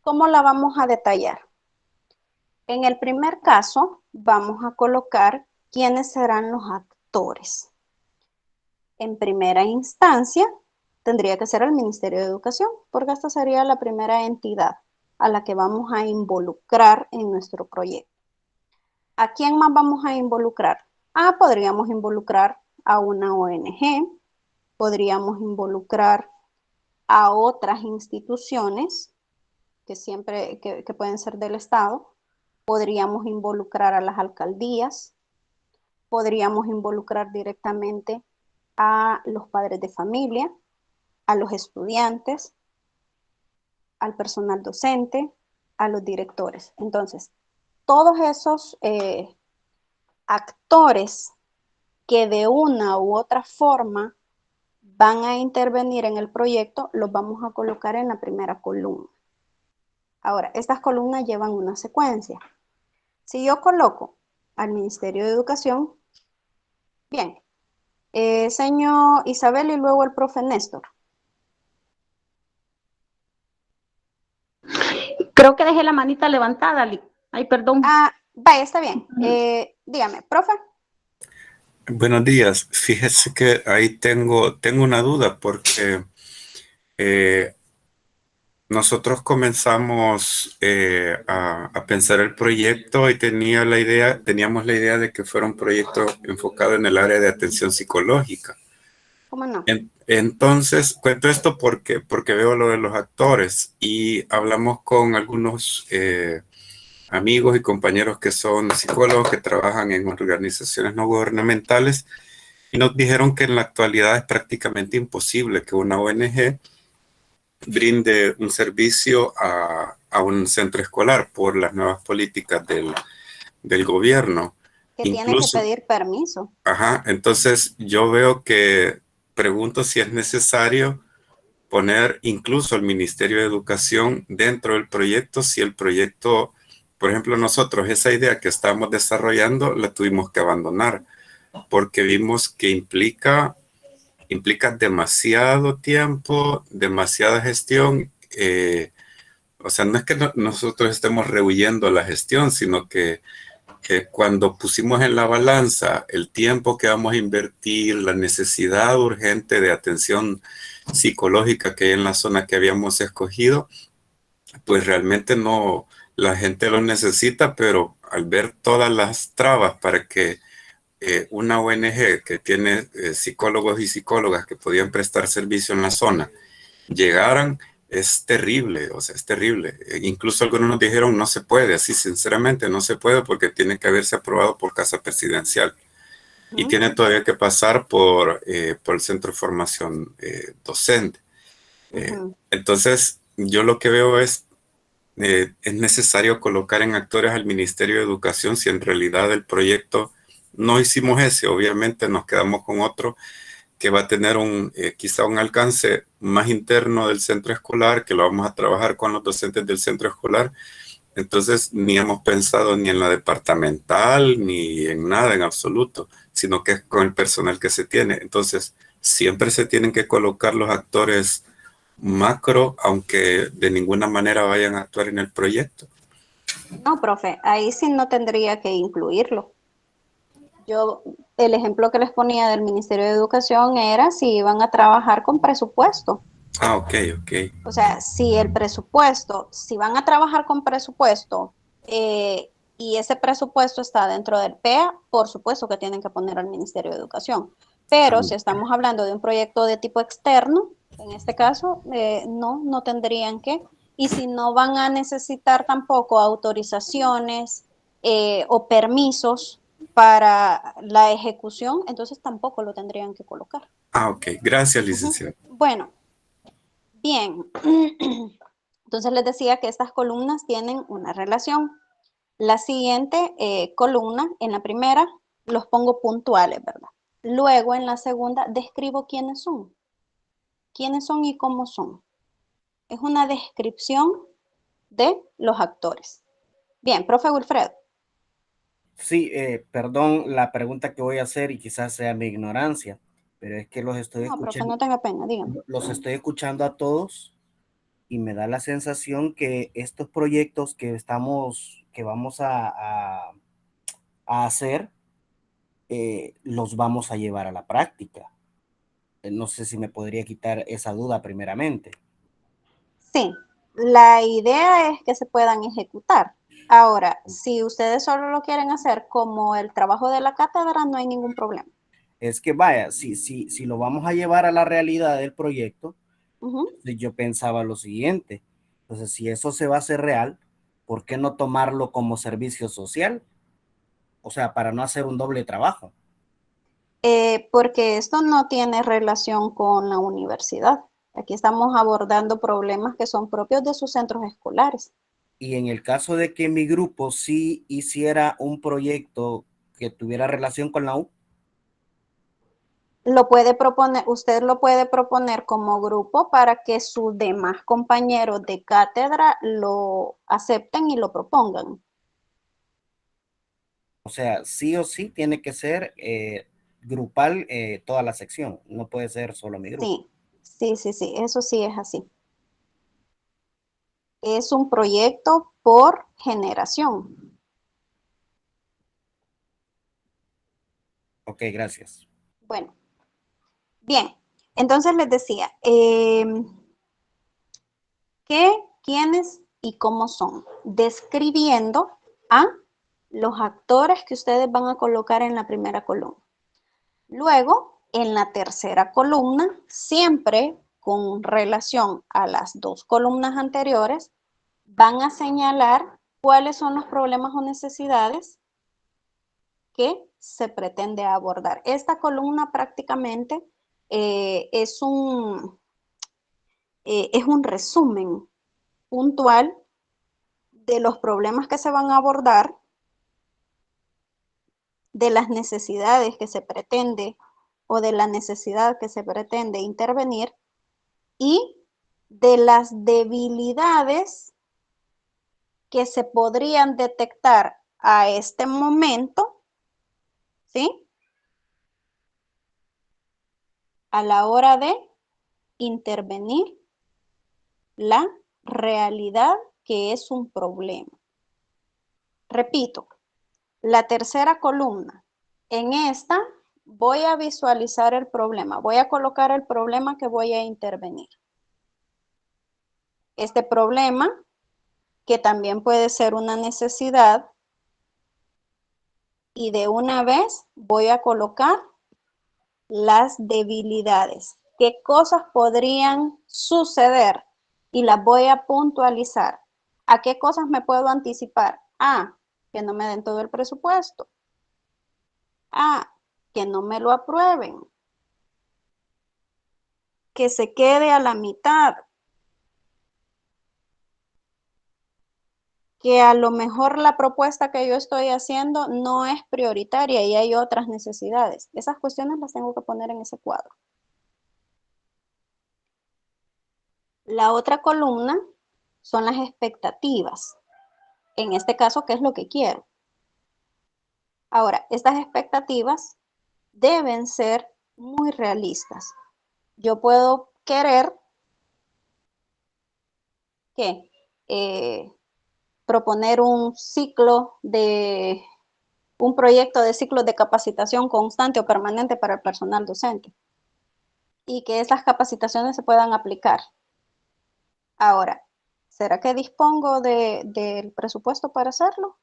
¿Cómo la vamos a detallar? En el primer caso, vamos a colocar quiénes serán los actores. En primera instancia, tendría que ser el Ministerio de Educación, porque esta sería la primera entidad a la que vamos a involucrar en nuestro proyecto. ¿A quién más vamos a involucrar? Podríamos involucrar a una ONG, podríamos involucrar a otras instituciones que pueden ser del Estado, podríamos involucrar a las alcaldías, podríamos involucrar directamente a los padres de familia, a los estudiantes, al personal docente, a los directores. Entonces, todos esos actores que de una u otra forma van a intervenir en el proyecto, los vamos a colocar en la primera columna. Ahora, estas columnas llevan una secuencia. Si yo coloco al Ministerio de Educación, bien, señor Isabel y luego el profe Néstor. Creo que dejé la manita levantada, ay, perdón. Vaya, está bien. Dígame, profe. Buenos días. Fíjese que ahí tengo una duda porque nosotros comenzamos a pensar el proyecto y teníamos la idea de que fuera un proyecto enfocado en el área de atención psicológica. ¿Cómo no? Entonces, cuento esto porque veo lo de los actores y hablamos con algunos amigos y compañeros que son psicólogos que trabajan en organizaciones no gubernamentales y nos dijeron que en la actualidad es prácticamente imposible que una ONG brinde un servicio a un centro escolar por las nuevas políticas del gobierno. Que tiene que pedir permiso. Ajá, entonces yo veo que pregunto si es necesario poner incluso el Ministerio de Educación dentro del proyecto, si el proyecto, por ejemplo, nosotros esa idea que estábamos desarrollando la tuvimos que abandonar porque vimos que implica demasiado tiempo, demasiada gestión. O sea, no es que nosotros estemos rehuyendo la gestión, sino que cuando pusimos en la balanza el tiempo que vamos a invertir, la necesidad urgente de atención psicológica que hay en la zona que habíamos escogido, pues realmente no, la gente lo necesita, pero al ver todas las trabas para que una ONG que tiene psicólogos y psicólogas que podían prestar servicio en la zona llegaran, es terrible, o sea, es terrible. Incluso algunos nos dijeron no se puede, así sinceramente no se puede porque tiene que haberse aprobado por Casa Presidencial y tiene todavía que pasar por el Centro de Formación Docente. Entonces, yo lo que veo es necesario colocar en actores al Ministerio de Educación si en realidad el proyecto no hicimos ese, obviamente nos quedamos con otro que va a tener quizá un alcance más interno del centro escolar, que lo vamos a trabajar con los docentes del centro escolar. Entonces, ni hemos pensado ni en la departamental, ni en nada en absoluto, sino que es con el personal que se tiene. Entonces, siempre se tienen que colocar los actores macro, aunque de ninguna manera vayan a actuar en el proyecto. No, profe, ahí sí no tendría que incluirlo. El ejemplo que les ponía del Ministerio de Educación era si iban a trabajar con presupuesto. Ah, ok, ok. O sea, si el presupuesto, si van a trabajar con presupuesto y ese presupuesto está dentro del PEA, por supuesto que tienen que poner al Ministerio de Educación. Pero si estamos hablando de un proyecto de tipo externo, en este caso, no tendrían que. Y si no van a necesitar tampoco autorizaciones o permisos para la ejecución, entonces tampoco lo tendrían que colocar. Ah, ok. Gracias, licenciado. Bueno, bien. Entonces les decía que estas columnas tienen una relación. La siguiente columna, en la primera, los pongo puntuales, ¿verdad? Luego, en la segunda, describo quiénes son. Quiénes son y cómo son. Es una descripción de los actores. Bien, profe Wilfredo. Sí, perdón la pregunta que voy a hacer y quizás sea mi ignorancia, pero es que No, profe, no tenga pena, dígame. los estoy escuchando a todos y me da la sensación que estos proyectos que vamos a hacer, los vamos a llevar a la práctica. No sé si me podría quitar esa duda primeramente. Sí, la idea es que se puedan ejecutar. Ahora, si ustedes solo lo quieren hacer como el trabajo de la cátedra, no hay ningún problema. Es que vaya, si lo vamos a llevar a la realidad del proyecto, yo pensaba lo siguiente. Entonces, si eso se va a hacer real, ¿por qué no tomarlo como servicio social? O sea, para no hacer un doble trabajo. Porque esto no tiene relación con la universidad. Aquí estamos abordando problemas que son propios de sus centros escolares. Y en el caso de que mi grupo sí hiciera un proyecto que tuviera relación con la U. Lo puede proponer, usted lo puede proponer como grupo para que sus demás compañeros de cátedra lo acepten y lo propongan. O sea, sí o sí tiene que ser grupal toda la sección, no puede ser solo mi grupo. Sí, eso sí es así. Es un proyecto por generación. Ok, gracias. Bueno, bien, entonces les decía, ¿qué, quiénes y cómo son? Describiendo a los actores que ustedes van a colocar en la primera columna. Luego, en la tercera columna, siempre con relación a las dos columnas anteriores, van a señalar cuáles son los problemas o necesidades que se pretende abordar. Esta columna prácticamente es un resumen puntual de los problemas que se van a abordar, de las necesidades que se pretende o de la necesidad que se pretende intervenir y de las debilidades que se podrían detectar a este momento, ¿sí? A la hora de intervenir la realidad que es un problema. Repito, la tercera columna. En esta voy a visualizar el problema, voy a colocar el problema que voy a intervenir. Este problema, que también puede ser una necesidad, y de una vez voy a colocar las debilidades. ¿Qué cosas podrían suceder? Y las voy a puntualizar. ¿A qué cosas me puedo anticipar? Que no me den todo el presupuesto. Que no me lo aprueben. Que se quede a la mitad. Que a lo mejor la propuesta que yo estoy haciendo no es prioritaria y hay otras necesidades. Esas cuestiones las tengo que poner en ese cuadro. La otra columna son las expectativas. En este caso, ¿qué es lo que quiero? Ahora, estas expectativas deben ser muy realistas. Yo puedo querer que proponer un proyecto de ciclo de capacitación constante o permanente para el personal docente y que esas capacitaciones se puedan aplicar. Ahora, ¿será que dispongo del presupuesto para hacerlo?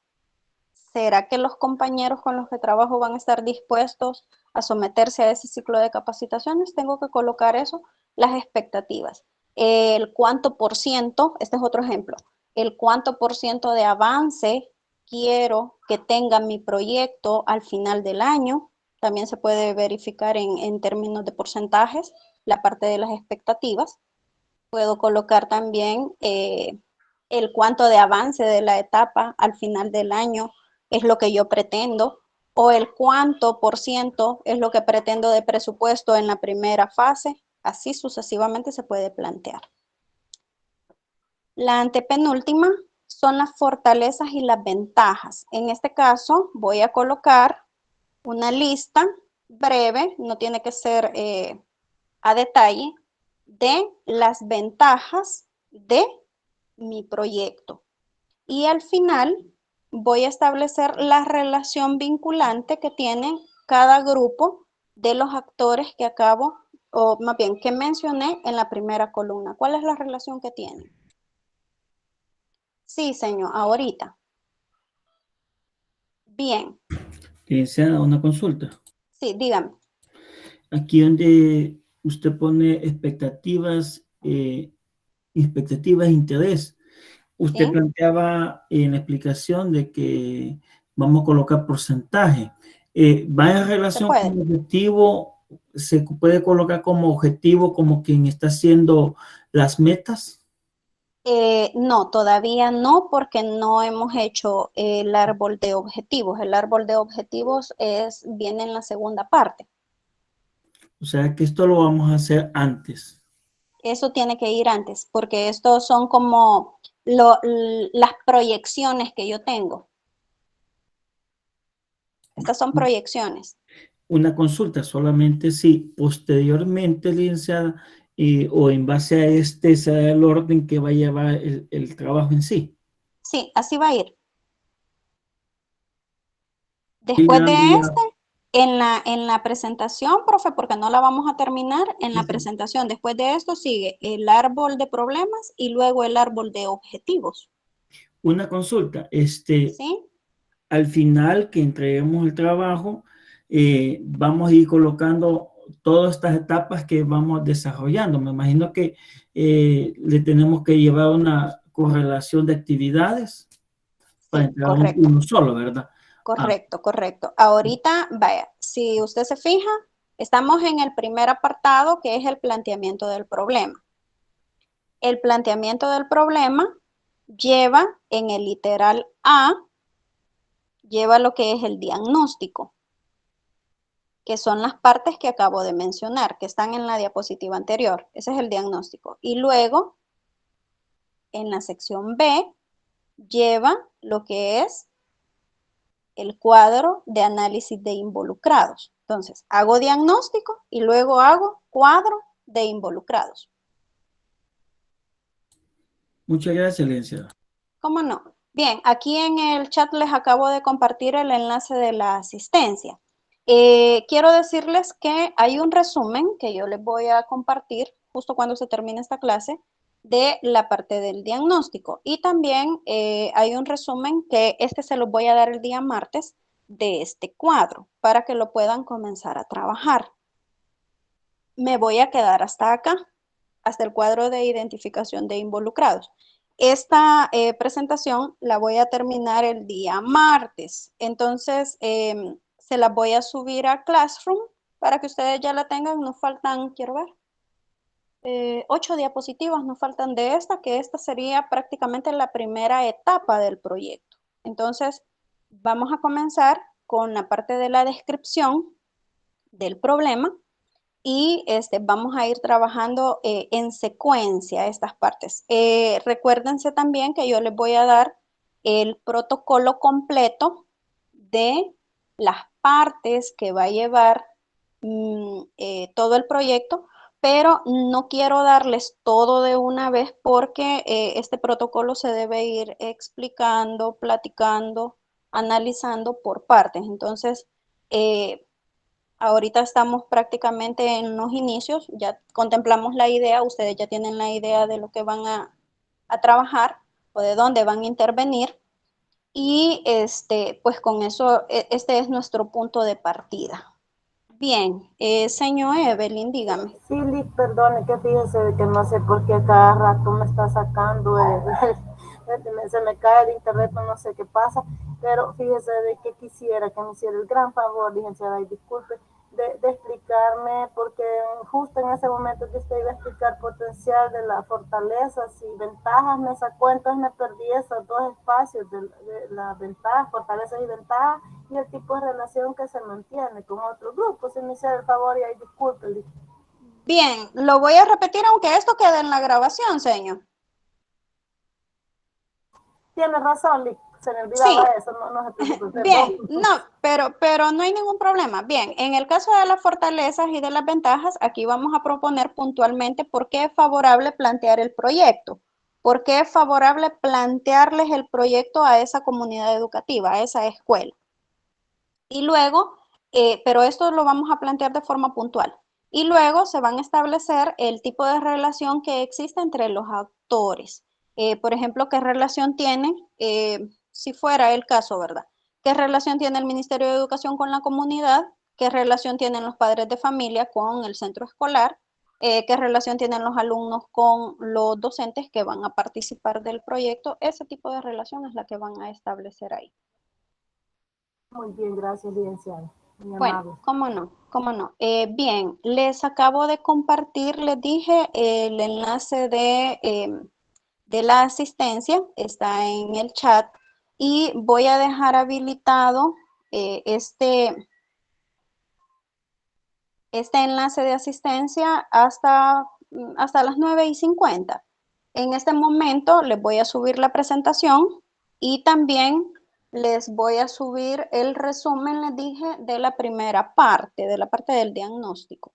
¿Será que los compañeros con los que trabajo van a estar dispuestos a someterse a ese ciclo de capacitaciones? Tengo que colocar eso, las expectativas. El cuánto por ciento, este es otro ejemplo, el cuánto por ciento de avance quiero que tenga mi proyecto al final del año. También se puede verificar en términos de porcentajes la parte de las expectativas. Puedo colocar también el cuánto de avance de la etapa al final del año es lo que yo pretendo, o el cuánto por ciento es lo que pretendo de presupuesto en la primera fase. Así sucesivamente se puede plantear. La antepenúltima son las fortalezas y las ventajas. En este caso voy a colocar una lista breve, no tiene que ser a detalle, de las ventajas de mi proyecto. Y al final voy a establecer la relación vinculante que tienen cada grupo de los actores que acabo, o más bien, que mencioné en la primera columna. ¿Cuál es la relación que tienen? Sí, señor, ahorita. Bien. Licenciada, una consulta. Sí, dígame. Aquí donde usted pone expectativas, expectativas de interés, usted ¿Sí? planteaba en la explicación de que vamos a colocar porcentaje. ¿Va en relación con el objetivo? ¿Se puede colocar como objetivo como quien está haciendo las metas? No, todavía no, porque no hemos hecho el árbol de objetivos. El árbol de objetivos viene en la segunda parte. O sea que esto lo vamos a hacer antes. Eso tiene que ir antes, porque estos son como las proyecciones que yo tengo. Estas son proyecciones. Una consulta, solamente si posteriormente, licenciada, o en base a este será el orden que va a llevar el trabajo en sí. Sí, así va a ir. Después de en la presentación, profe, porque no la vamos a terminar, en la presentación, después de esto sigue el árbol de problemas y luego el árbol de objetivos. Una consulta, ¿Sí? Al final que entreguemos el trabajo, vamos a ir colocando todas estas etapas que vamos desarrollando. Me imagino que le tenemos que llevar una correlación de actividades para entregar uno solo, ¿verdad? Correcto, correcto. Ahorita, vaya, si usted se fija, estamos en el primer apartado, que es el planteamiento del problema. El planteamiento del problema lleva en el literal A, lleva lo que es el diagnóstico, que son las partes que acabo de mencionar, que están en la diapositiva anterior. Ese es el diagnóstico. Y luego, en la sección B, lleva lo que es el cuadro de análisis de involucrados. Entonces, hago diagnóstico y luego hago cuadro de involucrados. Muchas gracias, licenciada. ¿Cómo no? Bien, aquí en el chat les acabo de compartir el enlace de la asistencia. Quiero decirles que hay un resumen que yo les voy a compartir justo cuando se termine esta clase de la parte del diagnóstico. Y también hay un resumen que se los voy a dar el día martes de este cuadro para que lo puedan comenzar a trabajar. Me voy a quedar hasta acá, hasta el cuadro de identificación de involucrados. Esta presentación la voy a terminar el día martes. Entonces, se las voy a subir a Classroom para que ustedes ya la tengan. Nos faltan, quiero ver, 8 diapositivas nos faltan de esta, que esta sería prácticamente la primera etapa del proyecto. Entonces, vamos a comenzar con la parte de la descripción del problema y vamos a ir trabajando en secuencia estas partes. Recuérdense también que yo les voy a dar el protocolo completo de las partes que va a llevar todo el proyecto pero no quiero darles todo de una vez porque este protocolo se debe ir explicando, platicando, analizando por partes. Entonces, ahorita estamos prácticamente en los inicios, ya contemplamos la idea, ustedes ya tienen la idea de lo que van a trabajar o de dónde van a intervenir. Y pues con eso, este es nuestro punto de partida. Bien, señor Evelyn, dígame. Sí, Liz, perdone, que fíjese de que no sé por qué cada rato me está sacando, se me cae el internet, no sé qué pasa, pero fíjese de que quisiera que me hiciera el gran favor, licenciada, y disculpe, de explicarme, porque justo en ese momento que usted iba a explicar potencial de las fortalezas y ventajas, me sacó, entonces me perdí esos dos espacios de las ventajas, fortalezas y ventajas, y el tipo de relación que se mantiene con otro grupo. Si me hiciera el favor, y ahí disculpe. Bien, lo voy a repetir aunque esto quede en la grabación, señor. Tiene razón, Lick. Se me olvidaba eso, no se preocupe. Bien, no, pero no hay ningún problema. Bien, en el caso de las fortalezas y de las ventajas, aquí vamos a proponer puntualmente por qué es favorable plantear el proyecto, por qué es favorable plantearles el proyecto a esa comunidad educativa, a esa escuela. Y luego, pero esto lo vamos a plantear de forma puntual. Y luego se van a establecer el tipo de relación que existe entre los actores. Por ejemplo, ¿qué relación tiene, si fuera el caso, verdad? ¿Qué relación tiene el Ministerio de Educación con la comunidad? ¿Qué relación tienen los padres de familia con el centro escolar? ¿Qué relación tienen los alumnos con los docentes que van a participar del proyecto? Ese tipo de relación es la que van a establecer ahí. Muy bien, gracias, licenciada. Bueno, cómo no. Bien, les acabo de compartir, les dije, el enlace de la asistencia, está en el chat, y voy a dejar habilitado este enlace de asistencia hasta las 9:50. En este momento les voy a subir la presentación y también les voy a subir el resumen, les dije, de la primera parte, de la parte del diagnóstico.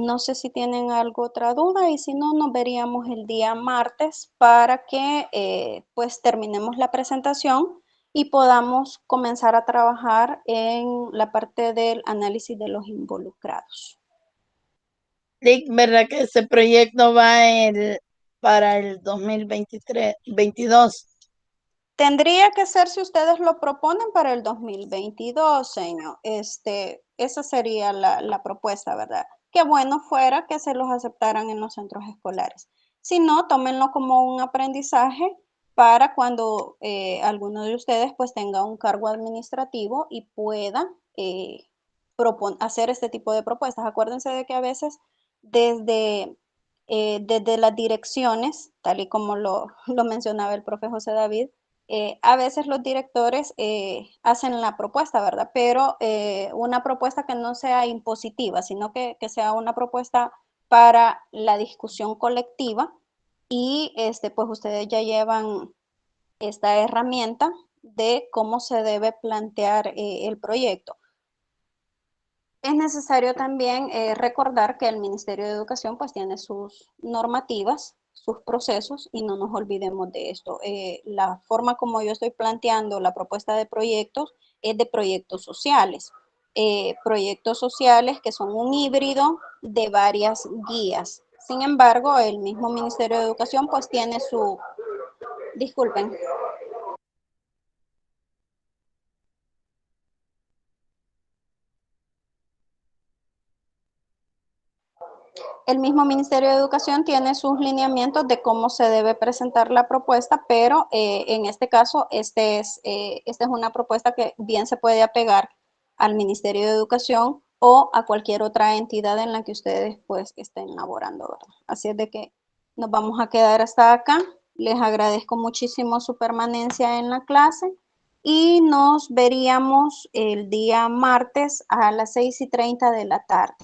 No sé si tienen alguna otra duda y si no, nos veríamos el día martes para que pues terminemos la presentación y podamos comenzar a trabajar en la parte del análisis de los involucrados. Lick, ¿verdad que ese proyecto va para el 2023-22? Tendría que ser si ustedes lo proponen para el 2022, señor. Esa sería la propuesta, ¿verdad? Qué bueno fuera que se los aceptaran en los centros escolares. Si no, tómenlo como un aprendizaje para cuando alguno de ustedes pues tenga un cargo administrativo y pueda hacer este tipo de propuestas. Acuérdense de que a veces desde las direcciones, tal y como lo mencionaba el profe José David, a veces los directores hacen la propuesta, ¿verdad? Pero una propuesta que no sea impositiva, sino que sea una propuesta para la discusión colectiva y pues ustedes ya llevan esta herramienta de cómo se debe plantear el proyecto. Es necesario también recordar que el Ministerio de Educación pues tiene sus normativas, sus procesos y no nos olvidemos de esto. La forma como yo estoy planteando la propuesta de proyectos es de proyectos sociales. Proyectos sociales que son un híbrido de varias guías. Sin embargo, el mismo Ministerio de Educación pues tiene su... Disculpen. El mismo Ministerio de Educación tiene sus lineamientos de cómo se debe presentar la propuesta, pero en este caso, esta es una propuesta que bien se puede apegar al Ministerio de Educación o a cualquier otra entidad en la que ustedes pues estén laborando, ¿verdad? Así es de que nos vamos a quedar hasta acá. Les agradezco muchísimo su permanencia en la clase y nos veríamos el día martes a las 6:30 de la tarde.